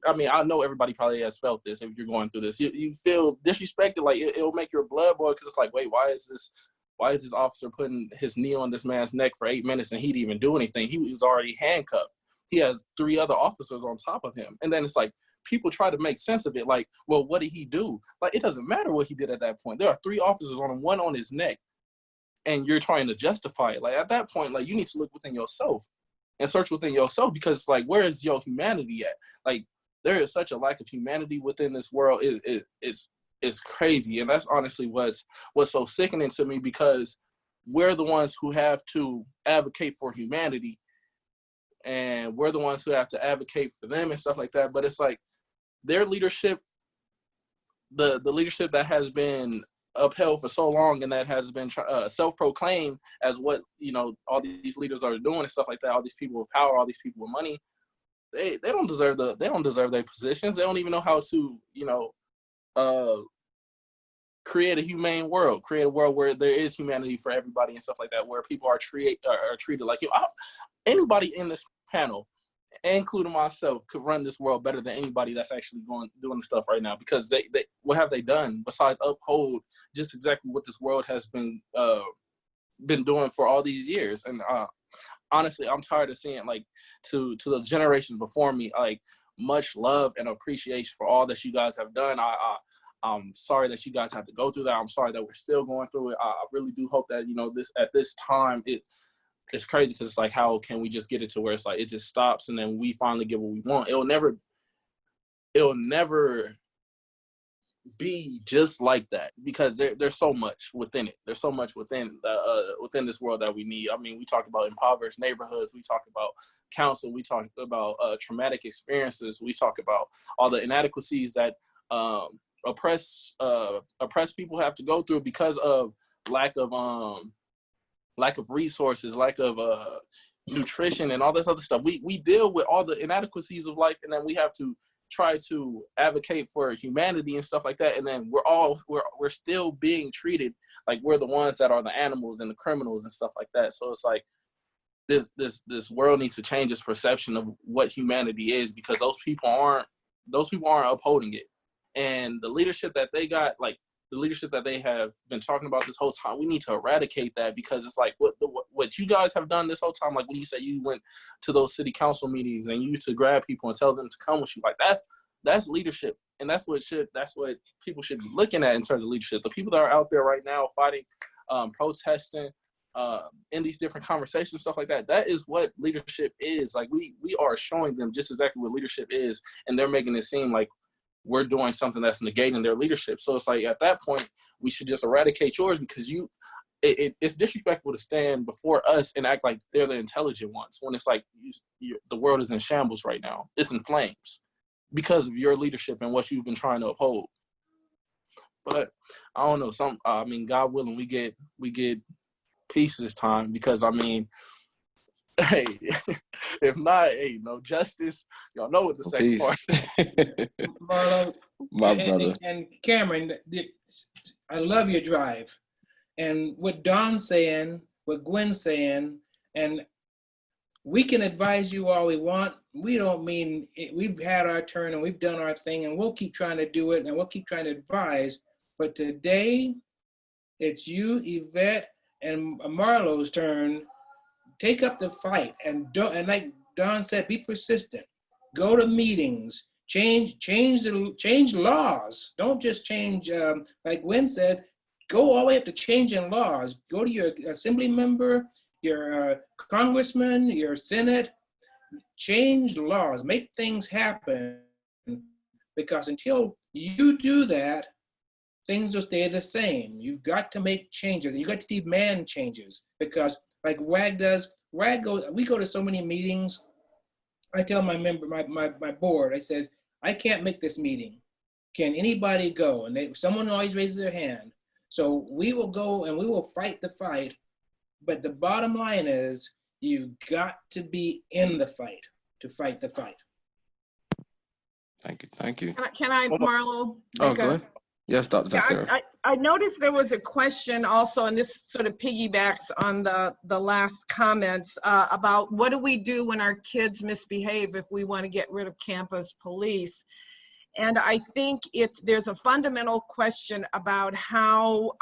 I know everybody probably has felt this if you're going through this. You feel disrespected, like it'll make your blood boil, because it's like, wait, why is this officer putting his knee on this man's neck for 8 minutes and he didn't even do anything? He was already handcuffed. He has 3 other officers on top of him. And then it's like, people try to make sense of it. Like, well, what did he do? Like, it doesn't matter what he did at that point. There are 3 officers on him, 1 on his neck, and you're trying to justify it. Like, at that point, like, you need to look within yourself and search within yourself, because it's like, where is your humanity at? Like, there is such a lack of humanity within this world. It's crazy. And that's honestly what's so sickening to me, because we're the ones who have to advocate for humanity, and we're the ones who have to advocate for them and stuff like that. But it's like their leadership, the leadership that has been upheld for so long and that has been self-proclaimed as what, all these leaders are doing and stuff like that, all these people with power, all these people with money, they don't deserve their positions. They don't even know how to, create a humane world, create a world where there is humanity for everybody and stuff like that, where people are treated like you. Anybody in this panel, including myself, could run this world better than anybody that's actually doing the stuff right now, because they what have they done besides uphold just exactly what this world has been doing for all these years? And honestly, I'm tired of seeing, like, to the generations before me, like, much love and appreciation for all that you guys have done. I'm sorry that you guys have to go through that. I'm sorry that we're still going through it. I really do hope that, this time, it's crazy, because it's like, how can we just get it to where it's like, it just stops and then we finally get what we want? It'll never be just like that, because there's so much within it. There's so much within within this world that we need. I mean, we talk about impoverished neighborhoods. We talk about counsel. We talk about traumatic experiences. We talk about all the inadequacies that oppressed people have to go through because of lack of resources, lack of nutrition, and all this other stuff. We deal with all the inadequacies of life, and then we have to try to advocate for humanity and stuff like that, and then we're still being treated like we're the ones that are the animals and the criminals and stuff like that. So it's like this world needs to change its perception of what humanity is, because those people aren't upholding it. And the leadership that they got, like the leadership that they have been talking about this whole time, we need to eradicate that, because it's like what you guys have done this whole time. Like when you say you went to those city council meetings and you used to grab people and tell them to come with you, like that's leadership, and that's what people should be looking at in terms of leadership. The people that are out there right now fighting, protesting, in these different conversations, stuff like that. That is what leadership is. Like we are showing them just exactly what leadership is, and they're making it seem like we're doing something that's negating their leadership. So it's like, at that point, we should just eradicate yours, because it's disrespectful to stand before us and act like they're the intelligent ones, when it's like the world is in shambles right now. It's in flames because of your leadership and what you've been trying to uphold. But I don't know, I mean, God willing, we get peace this time, because I mean, hey, if not, hey, no justice. Y'all know what the second part. Marlo, My brother. And Cameron, I love your drive, and what Don's saying, what Gwen's saying, and we can advise you all we want. We don't mean it. We've had our turn and we've done our thing, and we'll keep trying to do it, and we'll keep trying to advise. But today, it's you, Yvette, and Marlo's turn. Take up the fight, and like Don said, be persistent. Go to meetings, change laws. Don't just change, like Gwen said, go all the way up to changing laws. Go to your assembly member, your congressman, your senate, change laws, make things happen. Because until you do that, things will stay the same. You've got to make changes, and you got to demand changes, because like WAG does. We go to so many meetings. I tell my member, my board, I said, I can't make this meeting. Can anybody go? And someone always raises their hand. So we will go and we will fight the fight. But the bottom line is, you got to be in the fight to fight the fight. Thank you. Can I, Marlo? Oh, go ahead. Yes, Dr. Texeira. I noticed there was a question also, and this sort of piggybacks on the last comments about what do we do when our kids misbehave if we want to get rid of campus police. And I think there's a fundamental question about how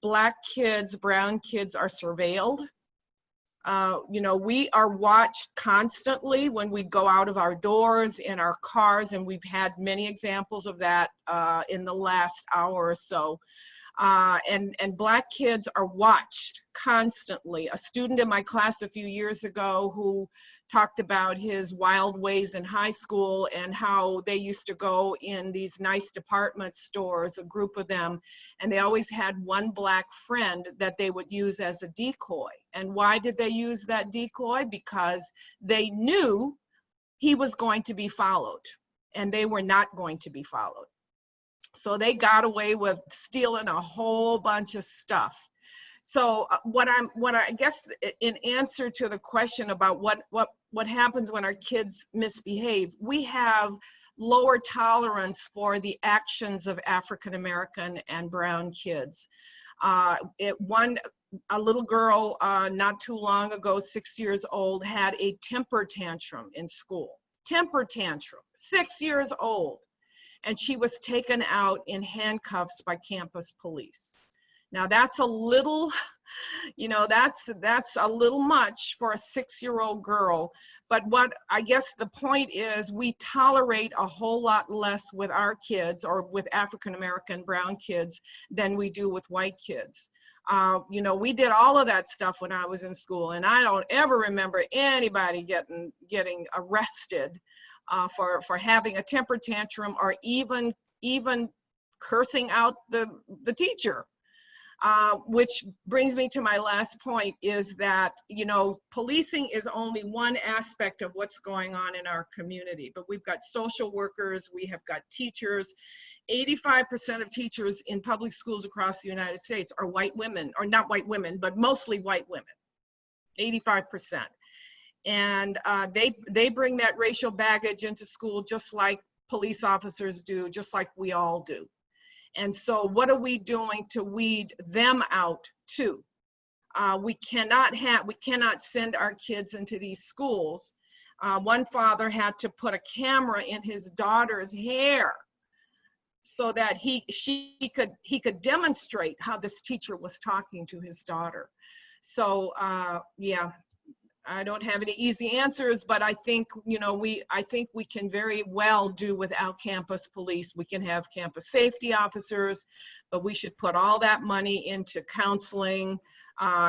Black kids, brown kids are surveilled. We are watched constantly when we go out of our doors, in our cars, and we've had many examples of that in the last hour or so. And Black kids are watched constantly. A student in my class a few years ago who talked about his wild ways in high school and how they used to go in these nice department stores, a group of them, and they always had one Black friend that they would use as a decoy. And why did they use that decoy? Because they knew he was going to be followed, and they were not going to be followed. So they got away with stealing a whole bunch of stuff. So what I guess in answer to the question about what happens when our kids misbehave, we have lower tolerance for the actions of African American and brown kids. A little girl not too long ago, 6 years old, had a temper tantrum in school. Temper tantrum, 6 years old. And she was taken out in handcuffs by campus police. Now that's a little, that's a little much for a 6-year-old girl. But what I guess the point is, we tolerate a whole lot less with our kids, or with African American brown kids, than we do with white kids. We did all of that stuff when I was in school, and I don't ever remember anybody getting arrested for having a temper tantrum, or even cursing out the teacher. Which brings me to my last point, is that, you know, policing is only one aspect of what's going on in our community, but we've got social workers, we have got teachers. 85% of teachers in public schools across the United States are white women, or not white women, but mostly white women, 85%. And they bring that racial baggage into school just like police officers do, just like we all do. And so what are we doing to weed them out too? We cannot send our kids into these schools. One father had to put a camera in his daughter's hair so that he could demonstrate how this teacher was talking to his daughter. So yeah, I don't have any easy answers, but I think, you know, I think we can very well do without campus police. We can have campus safety officers, but we should put all that money into counseling,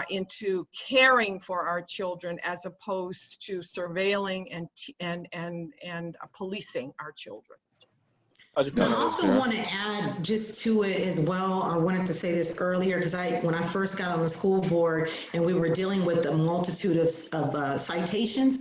into caring for our children, as opposed to surveilling and policing our children. I also want to add just to it as well. I wanted to say this earlier because when I first got on the school board and we were dealing with a multitude of citations,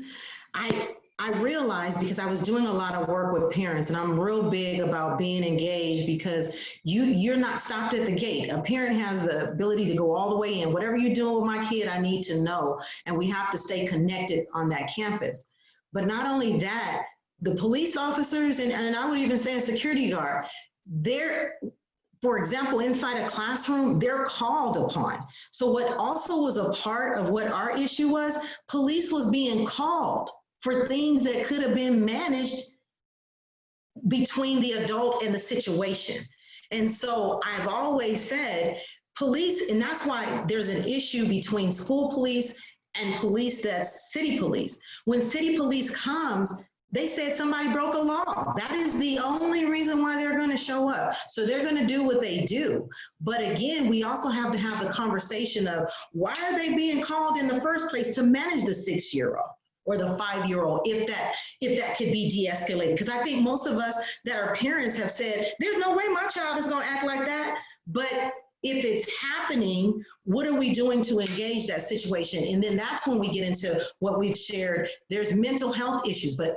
I realized, because I was doing a lot of work with parents, and I'm real big about being engaged, because you're not stopped at the gate. A parent has the ability to go all the way in. Whatever you're doing with my kid, I need to know, and we have to stay connected on that campus. But not only that, the police officers, and I would even say a security guard, they're, for example, inside a classroom, they're called upon. So what also was a part of what our issue was, police was being called for things that could have been managed between the adult and the situation. And so I've always said police, and that's why there's an issue between school police and police that's city police. When city police comes, they said somebody broke a law. That is the only reason why they're going to show up. So they're going to do what they do. But again, we also have to have the conversation of why are they being called in the first place to manage the 6-year-old or the 5-year-old, if that could be de-escalated. Because I think most of us that are parents have said, there's no way my child is going to act like that. But if it's happening, what are we doing to engage that situation? And then that's when we get into what we've shared. There's mental health issues, but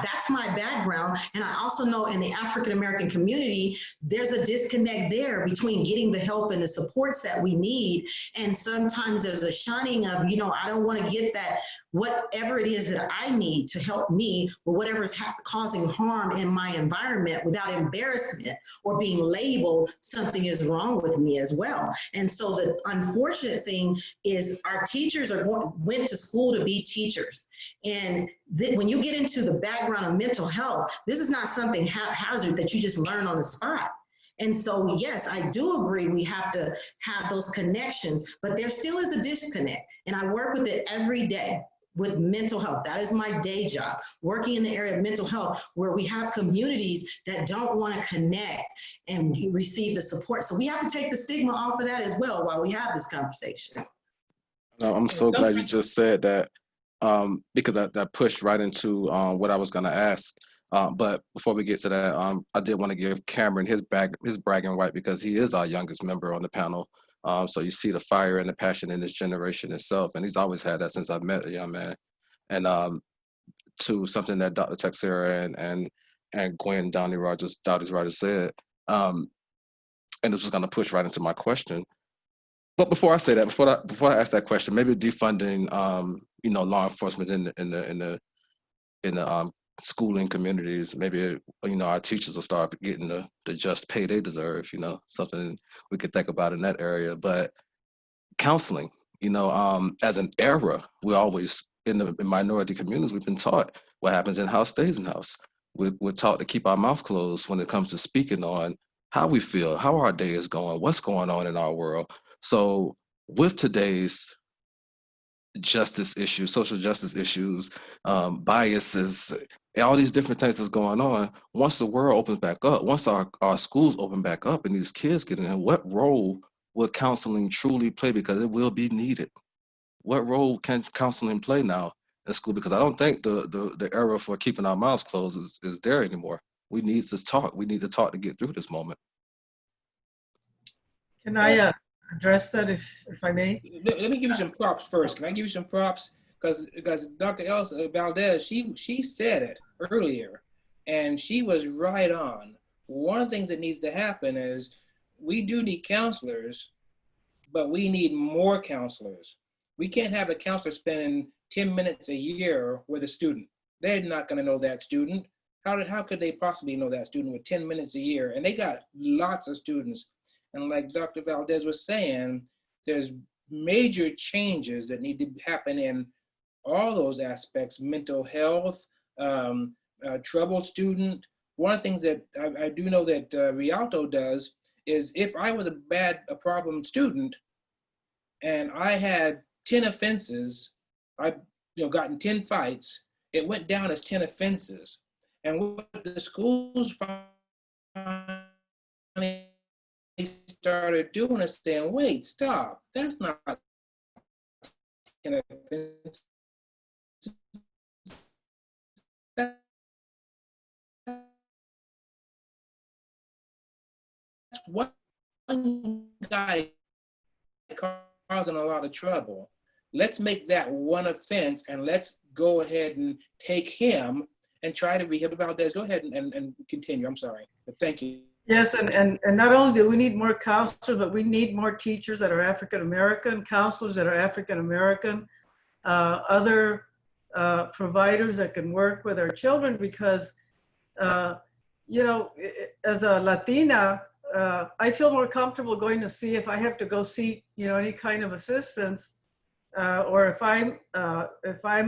that's my background. And I also know in the African-American community, there's a disconnect there between getting the help and the supports that we need. And sometimes there's a shunning of, you know, I don't want to get that, whatever it is that I need to help me, or whatever is causing harm in my environment without embarrassment or being labeled something is wrong with me as well. And so the unfortunate thing is our teachers went to school to be teachers. And when you get into the background of mental health, this is not something haphazard that you just learn on the spot. And so, yes, I do agree we have to have those connections, but there still is a disconnect. And I work with it every day with mental health. That is my day job, working in the area of mental health, where we have communities that don't want to connect and receive the support. So we have to take the stigma off of that as well while we have this conversation. No, I'm so glad you just said that, because that pushed right into what I was going to ask. But before we get to that, I did want to give Cameron his bragging right, because he is our youngest member on the panel. So you see the fire and the passion in this generation itself. And he's always had that since I've met the young man. And to something that Dr. Texeira and Gwen Dowdy-Rodgers said, and this was going to push right into my question. But before I say that, before I ask that question, maybe defunding, law enforcement in the schooling communities, maybe, our teachers will start getting the just pay they deserve, something we could think about in that area. But counseling, as an era, we always, in minority communities, we've been taught what happens in house stays in house. We're taught to keep our mouth closed when it comes to speaking on how we feel, how our day is going, what's going on in our world. So with today's justice issues, social justice issues, biases, all these different things that's going on, once the world opens back up, once our schools open back up and these kids get in, what role will counseling truly play? Because it will be needed. What role can counseling play now in school? Because I don't think the era for keeping our mouths closed is there anymore. We need to talk. We need to talk to get through this moment. Can I address that if I may? Let me give you some props first. Can I give you some props? Because Dr. Elsa Valdez, she said it earlier, and she was right on. One of the things that needs to happen is we do need counselors, but we need more counselors. We can't have a counselor spending 10 minutes a year with a student. They're not going to know that student. How could they possibly know that student with 10 minutes a year? And they got lots of students. And like Dr. Valdez was saying, there's major changes that need to happen in all those aspects: mental health, troubled student. One of the things that I do know that Rialto does is if I was a problem student and I had 10 offenses, I gotten 10 fights, it went down as 10 offenses. And what the schools finally started doing is saying, wait, stop, that's not 10 offenses. That's one guy causing a lot of trouble. Let's make that one offense and let's go ahead and take him and try to rehabilitate Valdez. Go ahead and continue. I'm sorry, but thank you. Yes, and not only do we need more counselors, but we need more teachers that are African-American, counselors that are African-American, other providers that can work with our children, because, as a Latina, I feel more comfortable going to see if I have to go seek, any kind of assistance, or if I'm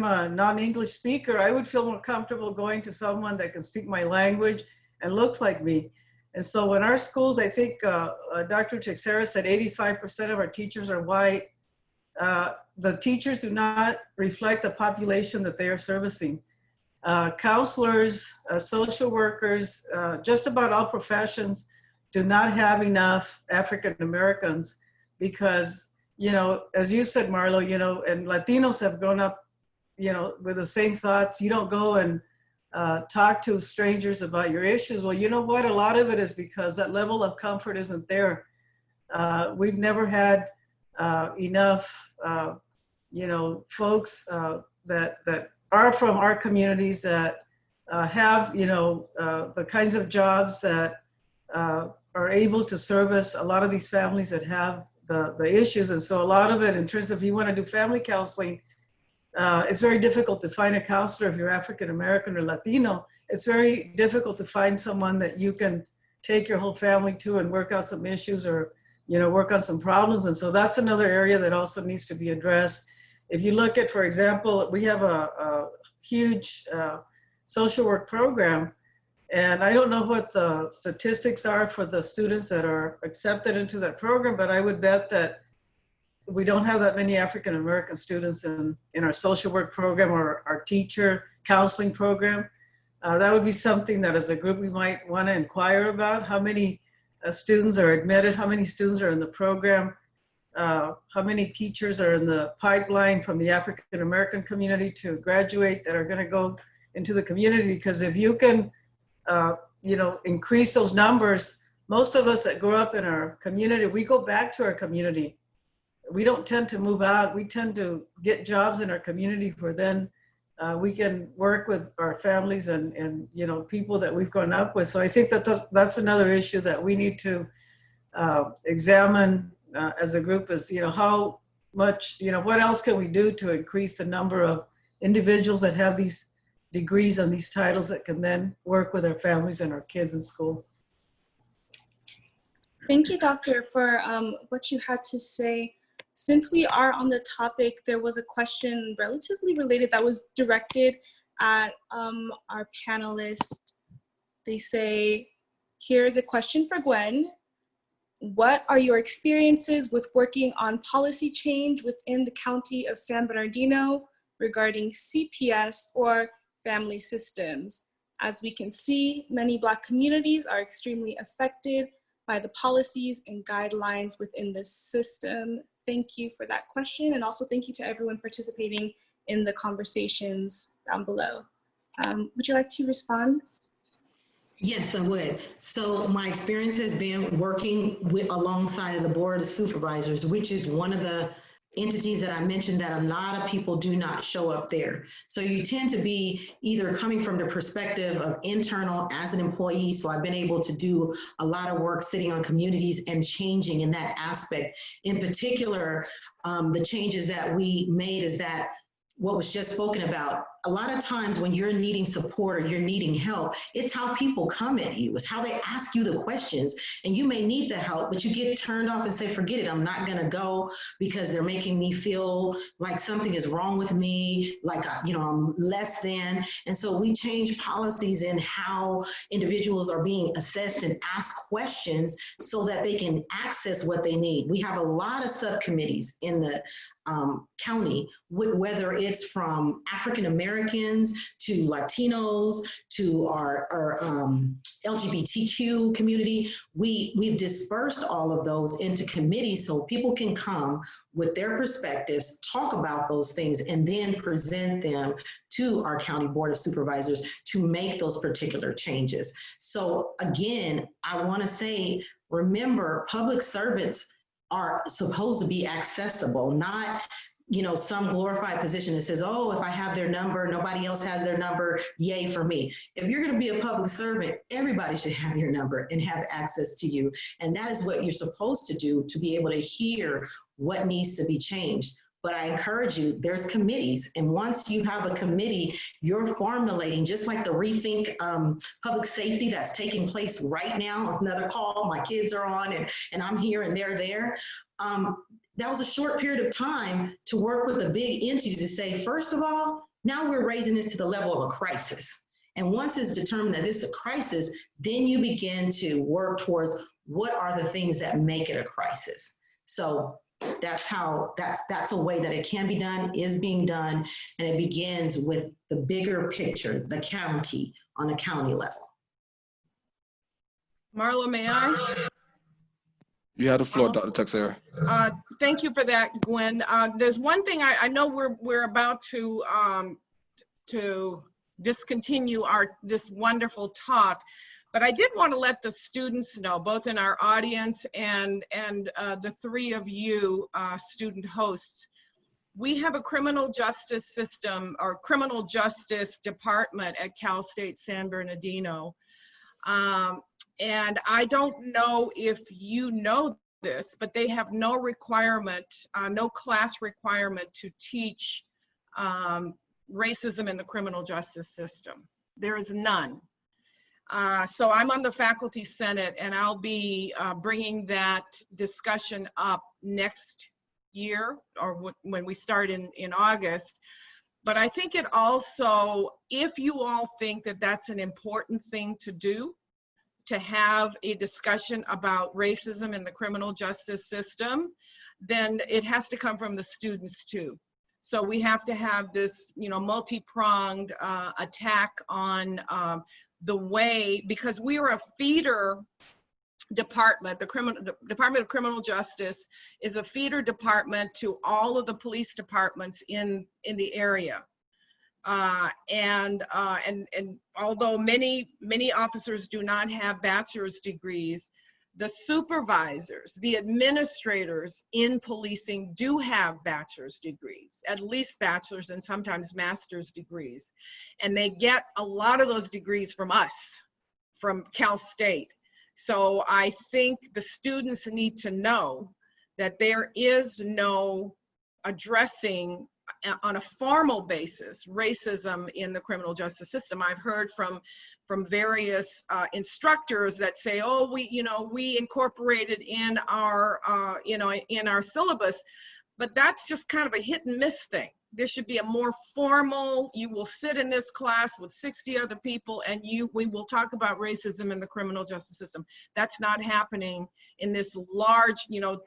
a non-English speaker, I would feel more comfortable going to someone that can speak my language and looks like me. And so in our schools, I think Dr. Texeira said 85% of our teachers are white. The teachers do not reflect the population that they are servicing. Counselors, social workers, just about all professions do not have enough African Americans because, as you said, Marlo, and Latinos have grown up, with the same thoughts. You don't go and talk to strangers about your issues. Well, you know what? A lot of it is because that level of comfort isn't there. We've never had enough, folks that are from our communities that have, the kinds of jobs that are able to service a lot of these families that have the issues. And so a lot of it, in terms of if you want to do family counseling, it's very difficult to find a counselor if you're African American or Latino. It's very difficult to find someone that you can take your whole family to and work out some issues or, work on some problems. And so that's another area that also needs to be addressed. If you look at, for example, we have a huge social work program, and I don't know what the statistics are for the students that are accepted into that program, but I would bet that we don't have that many African American students in our social work program or our teacher counseling program. That would be something that as a group we might want to inquire about. How many students are admitted, how many students are in the program, how many teachers are in the pipeline from the African American community to graduate that are going to go into the community. Because if you can, increase those numbers, most of us that grow up in our community, we go back to our community. We don't tend to move out. We tend to get jobs in our community where then we can work with our families and people that we've grown up with. So I think that that's another issue that we need to examine as a group is, how much, what else can we do to increase the number of individuals that have these degrees and these titles that can then work with our families and our kids in school. Thank you, Doctor, for what you had to say. Since we are on the topic, there was a question relatively related that was directed at our panelists. They say, here's a question for Gwen. What are your experiences with working on policy change within the county of San Bernardino regarding CPS or family systems? As we can see, many Black communities are extremely affected by the policies and guidelines within this system. Thank you for that question. And also thank you to everyone participating in the conversations down below. Would you like to respond? Yes, I would. So my experience has been working alongside of the Board of Supervisors, which is one of the entities that I mentioned that a lot of people do not show up there. So you tend to be either coming from the perspective of internal as an employee. So I've been able to do a lot of work sitting on communities and changing in that aspect. In particular, the changes that we made is that what was just spoken about, a lot of times when you're needing support or you're needing help, it's how people come at you. It's how they ask you the questions. And you may need the help, but you get turned off and say, forget it, I'm not gonna go because they're making me feel like something is wrong with me, like, I'm less than. And so we change policies in how individuals are being assessed and asked questions so that they can access what they need. We have a lot of subcommittees in the county, whether it's from African Americans to Latinos to our LGBTQ community. We've dispersed all of those into committees so people can come with their perspectives, talk about those things, and then present them to our County Board of Supervisors to make those particular changes. So again, I want to say, remember, public servants are supposed to be accessible, not some glorified position that says, oh, if I have their number, nobody else has their number, yay for me. If you're going to be a public servant, everybody should have your number and have access to you. And that is what you're supposed to do to be able to hear what needs to be changed. But I encourage you, there's committees. And once you have a committee, you're formulating, just like the Rethink Public Safety that's taking place right now, another call my kids are on and I'm here and they're there. That was a short period of time to work with a big entity to say, first of all, now we're raising this to the level of a crisis. And once it's determined that this is a crisis, then you begin to work towards what are the things that make it a crisis. So that's a way that it can be done, is being done, and it begins with the bigger picture, the county, on a county level. Marlo, may I? You have the floor, Dr. Texeira. Thank you for that, Gwen. There's one thing I know we're about to discontinue this wonderful talk, but I did want to let the students know, both in our audience and the three of you student hosts, we have a criminal justice system or criminal justice department at Cal State San Bernardino. And I don't know if you know this, but they have no requirement, no class requirement to teach racism in the criminal justice system. There is none. So I'm on the faculty senate, and I'll be bringing that discussion up next year, or when we start in August. But I think it also, if you all think that that's an important thing to do, to have a discussion about racism in the criminal justice system, then it has to come from the students too. So we have to have this, multi-pronged attack on the way, because we are a feeder department. The Department of Criminal Justice is a feeder department to all of the police departments in the area. And although many officers do not have bachelor's degrees, the supervisors, the administrators in policing do have bachelor's degrees, at least bachelor's and sometimes master's degrees. And they get a lot of those degrees from us, from Cal State. So I think the students need to know that there is no addressing on a formal basis racism in the criminal justice system. I've heard from various instructors that say, oh, we incorporated in our in our syllabus, but that's just kind of a hit and miss thing. There should be a more formal, you will sit in this class with 60 other people and we will talk about racism in the criminal justice system. That's not happening in this large,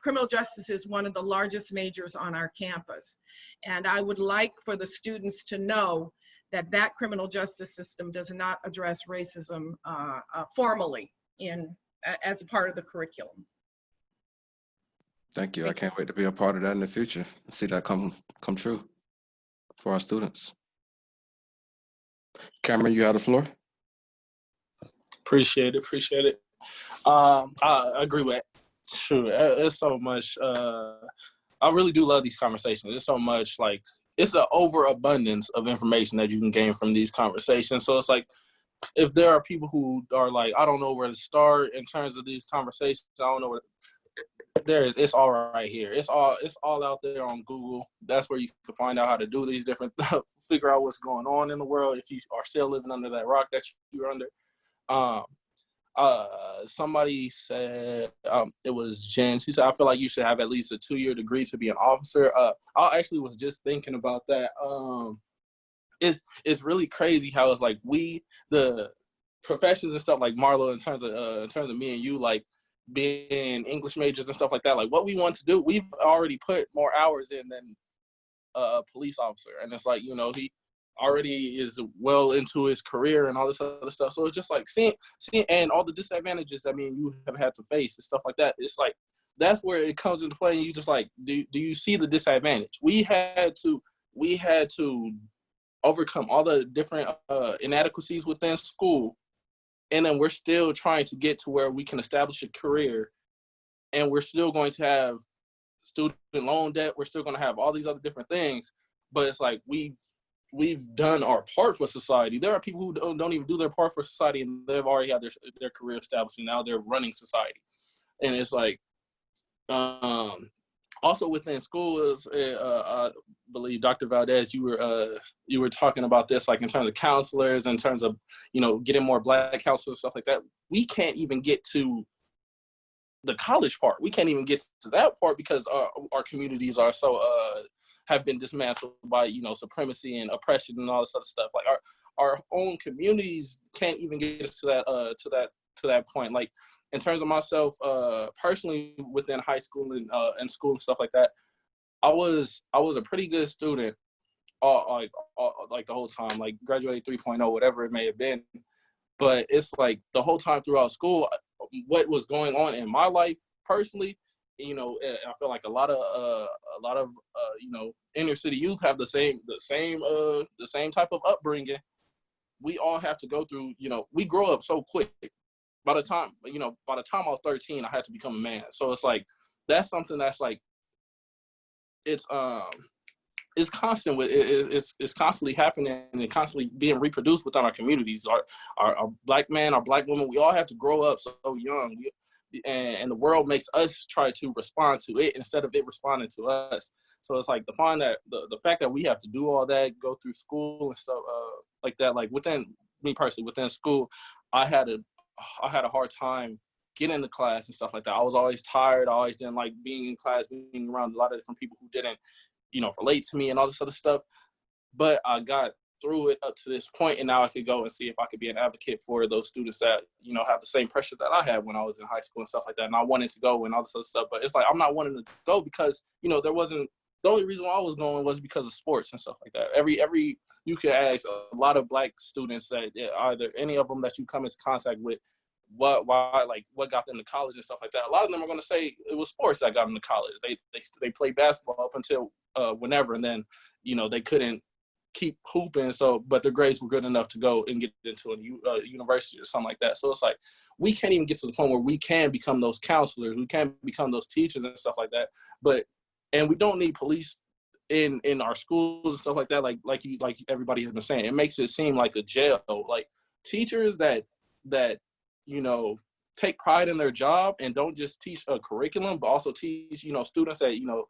criminal justice is one of the largest majors on our campus. And I would like for the students to know that that criminal justice system does not address racism formally as a part of the curriculum. Thank you. I can't wait to be a part of that in the future. See that come true for our students. Cameron, you have the floor. Appreciate it. I agree with Sure. It's so much. I really do love these conversations. There's so much, like, it's an overabundance of information that you can gain from these conversations. So it's like, if there are people who are like, I don't know where to start in terms of these conversations, I don't know where. It's all right here. It's all out there on Google. That's where you can find out how to do these different, figure out what's going on in the world if you are still living under that rock that you're under. Somebody said, it was Jen. She said, I feel like you should have at least a 2-year degree to be an officer. I actually was just thinking about that. It's really crazy how it's like the professions and stuff, like Marlo, in terms of me and you, like being English majors and stuff like that, like what we want to do, we've already put more hours in than a police officer. And it's like, he already is well into his career and all this other stuff. So it's just like seeing and all the disadvantages you have had to face and stuff like that. It's like, that's where it comes into play. And you just like, do you see the disadvantage? We had to overcome all the different inadequacies within school. And then we're still trying to get to where we can establish a career, and we're still going to have student loan debt. We're still going to have all these other different things, but it's like we've done our part for society. There are people who don't even do their part for society, and they've already had their career established, and now they're running society. And it's like, also within schools, I believe Dr. Valdez, you were talking about this, like in terms of counselors, in terms of getting more Black counselors, stuff like that. We can't even get to the college part. We can't even get to that part because our communities are so have been dismantled by supremacy and oppression and all this other stuff. Like our own communities can't even get us to that point. Like, in terms of myself, personally, within high school and school and stuff like that, I was a pretty good student, like the whole time, like graduated 3.0, whatever it may have been. But it's like the whole time throughout school, what was going on in my life personally, I feel like a lot of inner city youth have the same type of upbringing. We all have to go through. We grow up so quick. By the time I was 13, I had to become a man. So it's like, that's something that's like, it's constant. It's constantly happening and constantly being reproduced within our communities. Our Black man, our Black woman, we all have to grow up so young. And the world makes us try to respond to it instead of it responding to us. So it's like the fact that we have to do all that, go through school and stuff like that. Like within me personally, within school, I had a hard time getting into class and stuff like that. I was always tired. I always didn't like being in class, being around a lot of different people who didn't, relate to me and all this other stuff. But I got through it up to this point, and now I could go and see if I could be an advocate for those students that, have the same pressure that I had when I was in high school and stuff like that. And I wanted to go and all this other stuff. But it's like, I'm not wanting to go because, there wasn't, the only reason why I was going was because of sports and stuff like that. You could ask a lot of Black students that either any of them that you come into contact with, what got them to college and stuff like that. A lot of them are going to say it was sports that got them to college. They played basketball up until whenever, and then they couldn't keep hooping. But their grades were good enough to go and get into a university or something like that. So it's like, we can't even get to the point where we can become those counselors. We can become those teachers and stuff like that. And we don't need police in our schools and stuff like that. Like everybody has been saying, it makes it seem like a jail. Like teachers that take pride in their job and don't just teach a curriculum, but also teach, students that,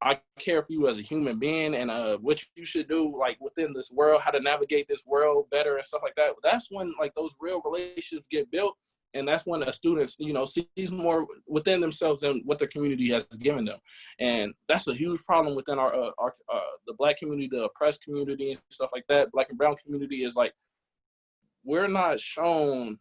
I care for you as a human being and what you should do, like within this world, how to navigate this world better and stuff like that. That's when like those real relationships get built. And that's when a student, sees more within themselves than what their community has given them. And that's a huge problem within our the Black community, the oppressed community and stuff like that. Black and brown community is like, we're not shown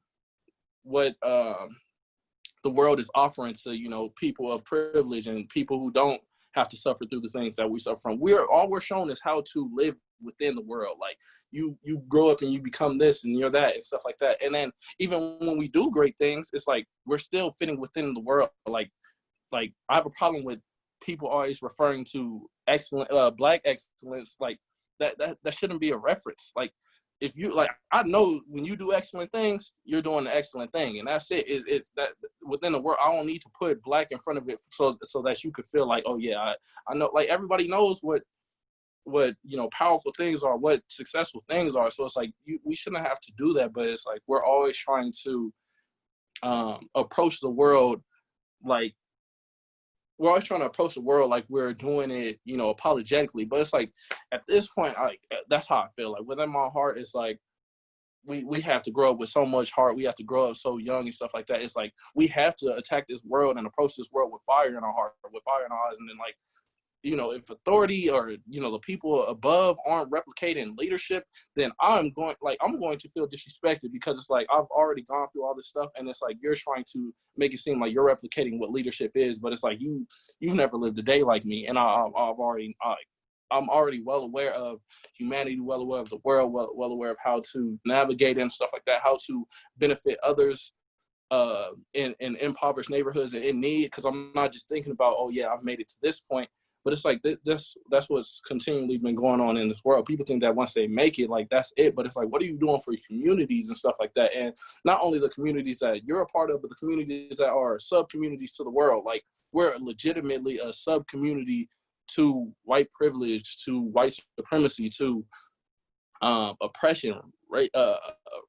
what the world is offering to, people of privilege and people who don't have to suffer through the things that we suffer from. All we're shown is how to live within the world. Like you grow up and you become this and you're that and stuff like that. And then even when we do great things, it's like we're still fitting within the world. Like I have a problem with people always referring to excellent Black excellence. Like that shouldn't be a reference. Like if you like, I know when you do excellent things, you're doing the excellent thing, and that's it. It's that within the world, I don't need to put black in front of it so that you could feel like, oh yeah, I know. Like everybody knows what powerful things are, what successful things are. So it's like we shouldn't have to do that, but it's like we're always trying to approach the world like we're doing it, apologetically. But it's like at this point, that's how I feel. Like within my heart, it's like we have to grow up with so much heart. We have to grow up so young and stuff like that. It's like we have to attack this world and approach this world with fire in our heart, with fire in our eyes, and then like, if authority or, the people above aren't replicating leadership, then I'm going to feel disrespected, because it's like, I've already gone through all this stuff, and it's like, you're trying to make it seem like you're replicating what leadership is, but it's like, you've never lived a day like me. And I'm already well aware of humanity, well aware of the world, well aware of how to navigate and stuff like that, how to benefit others in impoverished neighborhoods and in need. Because I'm not just thinking about, oh yeah, I've made it to this point. But it's like that's what's continually been going on in this world. People think that once they make it, like that's it. But it's like, what are you doing for your communities and stuff like that? And not only the communities that you're a part of, but the communities that are sub-communities to the world. Like we're legitimately a sub-community to white privilege, to white supremacy, to oppression,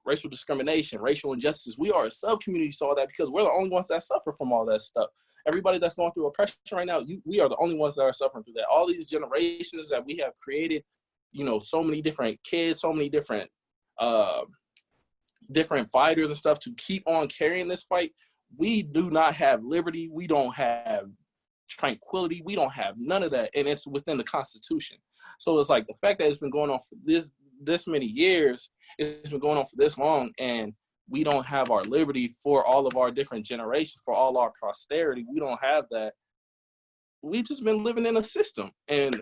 racial discrimination, racial injustice. We are a sub-community to all that, because we're the only ones that suffer from all that stuff. Everybody that's going through oppression right now, we are the only ones that are suffering through that. All these generations that we have created, so many different kids, so many different fighters and stuff to keep on carrying this fight. We do not have liberty. We don't have tranquility. We don't have none of that. And it's within the Constitution. So it's like the fact that it's been going on for this many years, it's been going on for this long, and we don't have our liberty for all of our different generations, for all our posterity. We don't have that. We just been living in a system, and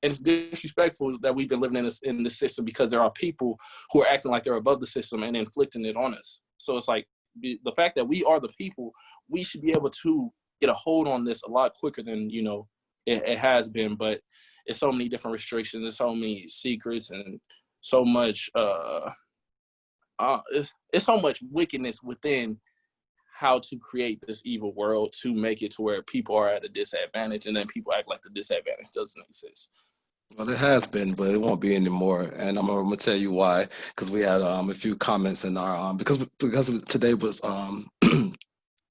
it's disrespectful that we've been living in this system, because there are people who are acting like they're above the system and inflicting it on us. So it's like the fact that we are the people, we should be able to get a hold on this a lot quicker than it has been. But it's so many different restrictions, there's so many secrets, and so much it's so much wickedness within how to create this evil world to make it to where people are at a disadvantage, and then people act like the disadvantage doesn't exist. Well, it has been, but it won't be anymore. And I'm gonna tell you why. Because we had a few comments in our because today was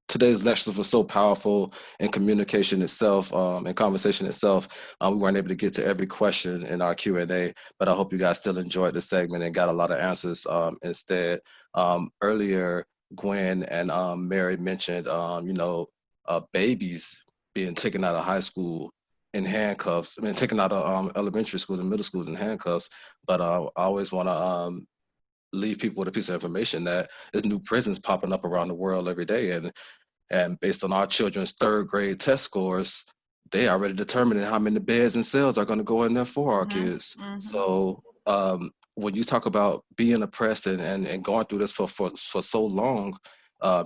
today's lectures were so powerful in communication itself, and conversation itself. We weren't able to get to every question in our Q&A, but I hope you guys still enjoyed the segment and got a lot of answers instead. Earlier, Gwen and Mary mentioned, babies being taken out of high school in handcuffs. Taken out of elementary schools and middle schools in handcuffs. But I always want to leave people with a piece of information that there's new prisons popping up around the world every day, and based on our children's third grade test scores, they already determining how many beds and cells are going to go in there for our kids. So when you talk about being oppressed and going through this for so long,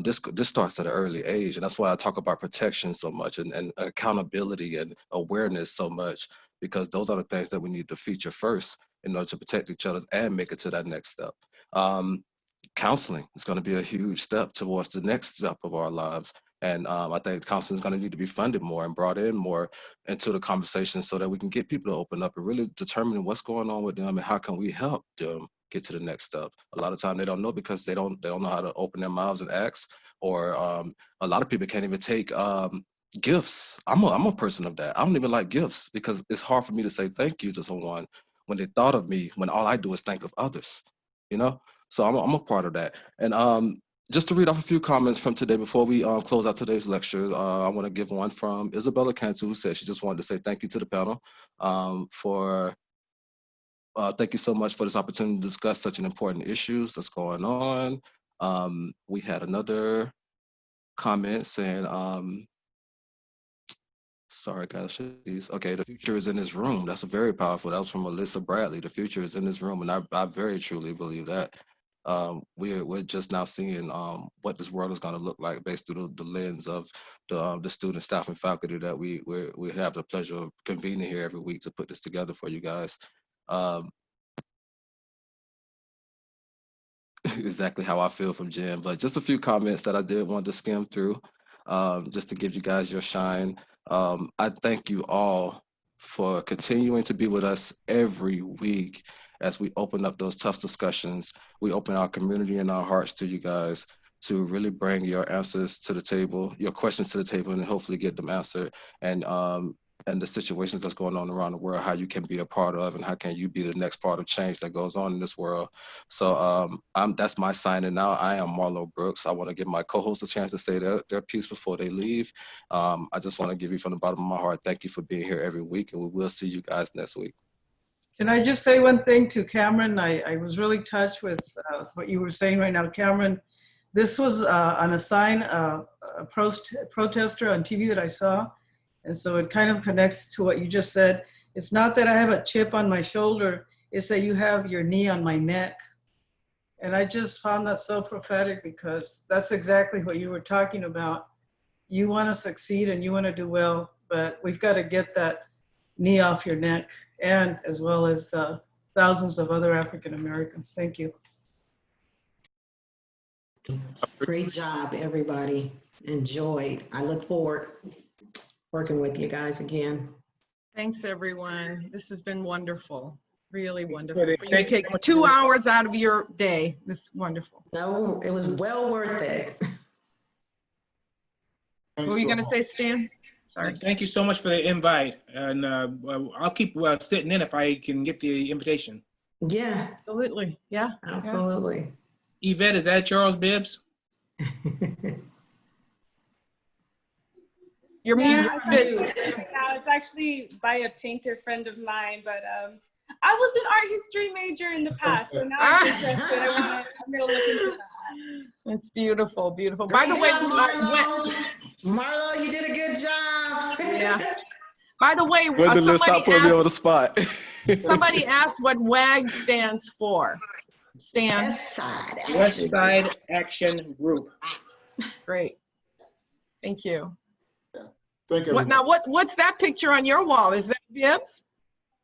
this starts at an early age, and that's why I talk about protection so much, and accountability and awareness so much, because those are the things that we need to feature first in order to protect each other and make it to that next step. Counseling is going to be a huge step towards the next step of our lives. And I think counseling is going to need to be funded more and brought in more into the conversation, so that we can get people to open up and really determine what's going on with them and how can we help them get to the next step. A lot of time they don't know, because they don't know how to open their mouths and ask, or a lot of people can't even take gifts. I'm a person of that. I don't even like gifts, because it's hard for me to say thank you to someone when they thought of me, when all I do is think of others, So I'm a part of that. And just to read off a few comments from today before we close out today's lecture, I want to give one from Isabella Cantu, who said she just wanted to say thank you to the panel thank you so much for this opportunity to discuss such an important issues that's going on. We had another comment saying, sorry guys, okay, the future is in this room. That's very powerful. That was from Alyssa Bradley. The future is in this room, and I very truly believe that. We're just now seeing what this world is going to look like based through the lens of the student, staff, and faculty that we have the pleasure of convening here every week to put this together for you guys. exactly how I feel from Jen, but just a few comments that I did want to skim through, just to give you guys your shine. I thank you all for continuing to be with us every week as we open up those tough discussions. We open our community and our hearts to you guys to really bring your answers to the table, your questions to the table, and hopefully get them answered. And the situations that's going on around the world, how you can be a part of, and how can you be the next part of change that goes on in this world. So that's my signing out. I am Marlo Brooks. I want to give my co-hosts a chance to say their piece before they leave. I just want to give you from the bottom of my heart, thank you for being here every week, and we will see you guys next week. Can I just say one thing to Cameron? I was really touched with what you were saying right now, Cameron. This was on a sign, a protester on TV that I saw. And so it kind of connects to what you just said. It's not that I have a chip on my shoulder, it's that you have your knee on my neck. And I just found that so prophetic, because that's exactly what you were talking about. You want to succeed and you want to do well, but we've got to get that knee off your neck, and as well as the thousands of other African Americans. Thank you. Great job, everybody. Enjoyed. I look forward working with you guys again. Thanks, everyone. This has been wonderful. Really wonderful. For You take 2 hours out of your day. This is wonderful. No, it was well worth it. What were you going to say, Stan? Sorry. Thank you so much for the invite. And I'll keep sitting in if I can get the invitation. Yeah, Absolutely. Yeah. absolutely. Yvette, is that Charles Bibbs? You're muted. Now it's actually by a painter friend of mine, but I was an art history major in the past, so now I'm interested. I'm gonna look into that. That's beautiful, beautiful. Great By the way, job, Marlo, you did a good job. yeah. By the way, Gwendolyn, stop putting me on the spot. somebody asked what WAG stands for. Stan. Westside Action Group. Great. Thank you. Thank you. Now, what's that picture on your wall? Is that Bibbs?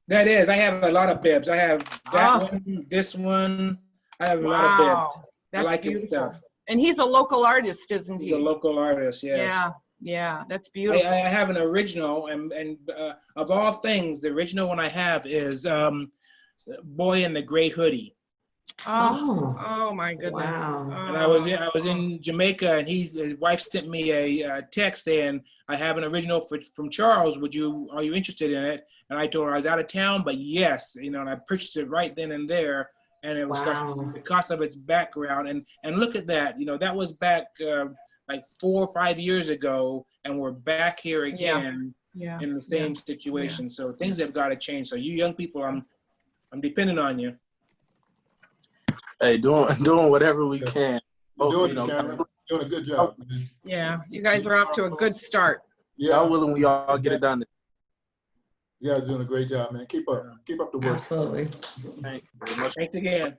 That is, I have a lot of bibs. I have that one, this one. I have a lot of bibs. That's I like his beautiful. stuff. And he's a local artist, isn't he? He's a local artist, yes. Yeah, that's beautiful. I have an original, and of all things, the original one I have is Boy in the Gray Hoodie. Oh my goodness. Wow. And I was in Jamaica, and his wife sent me a text saying, I have an original from Charles. Are you interested in it? And I told her I was out of town, but yes, and I purchased it right then and there. And it was because of its background. And look at that, that was back like 4 or 5 years ago, and we're back here again in the same situation. So things have got to change. So you young people, I'm depending on you. Hey, doing whatever we can. Doing a good job, man. Yeah, you guys are off to a good start. Yeah, God willing, we all get it done. You guys doing a great job, man. Keep up the work. Absolutely. Thank you very much. Thanks again.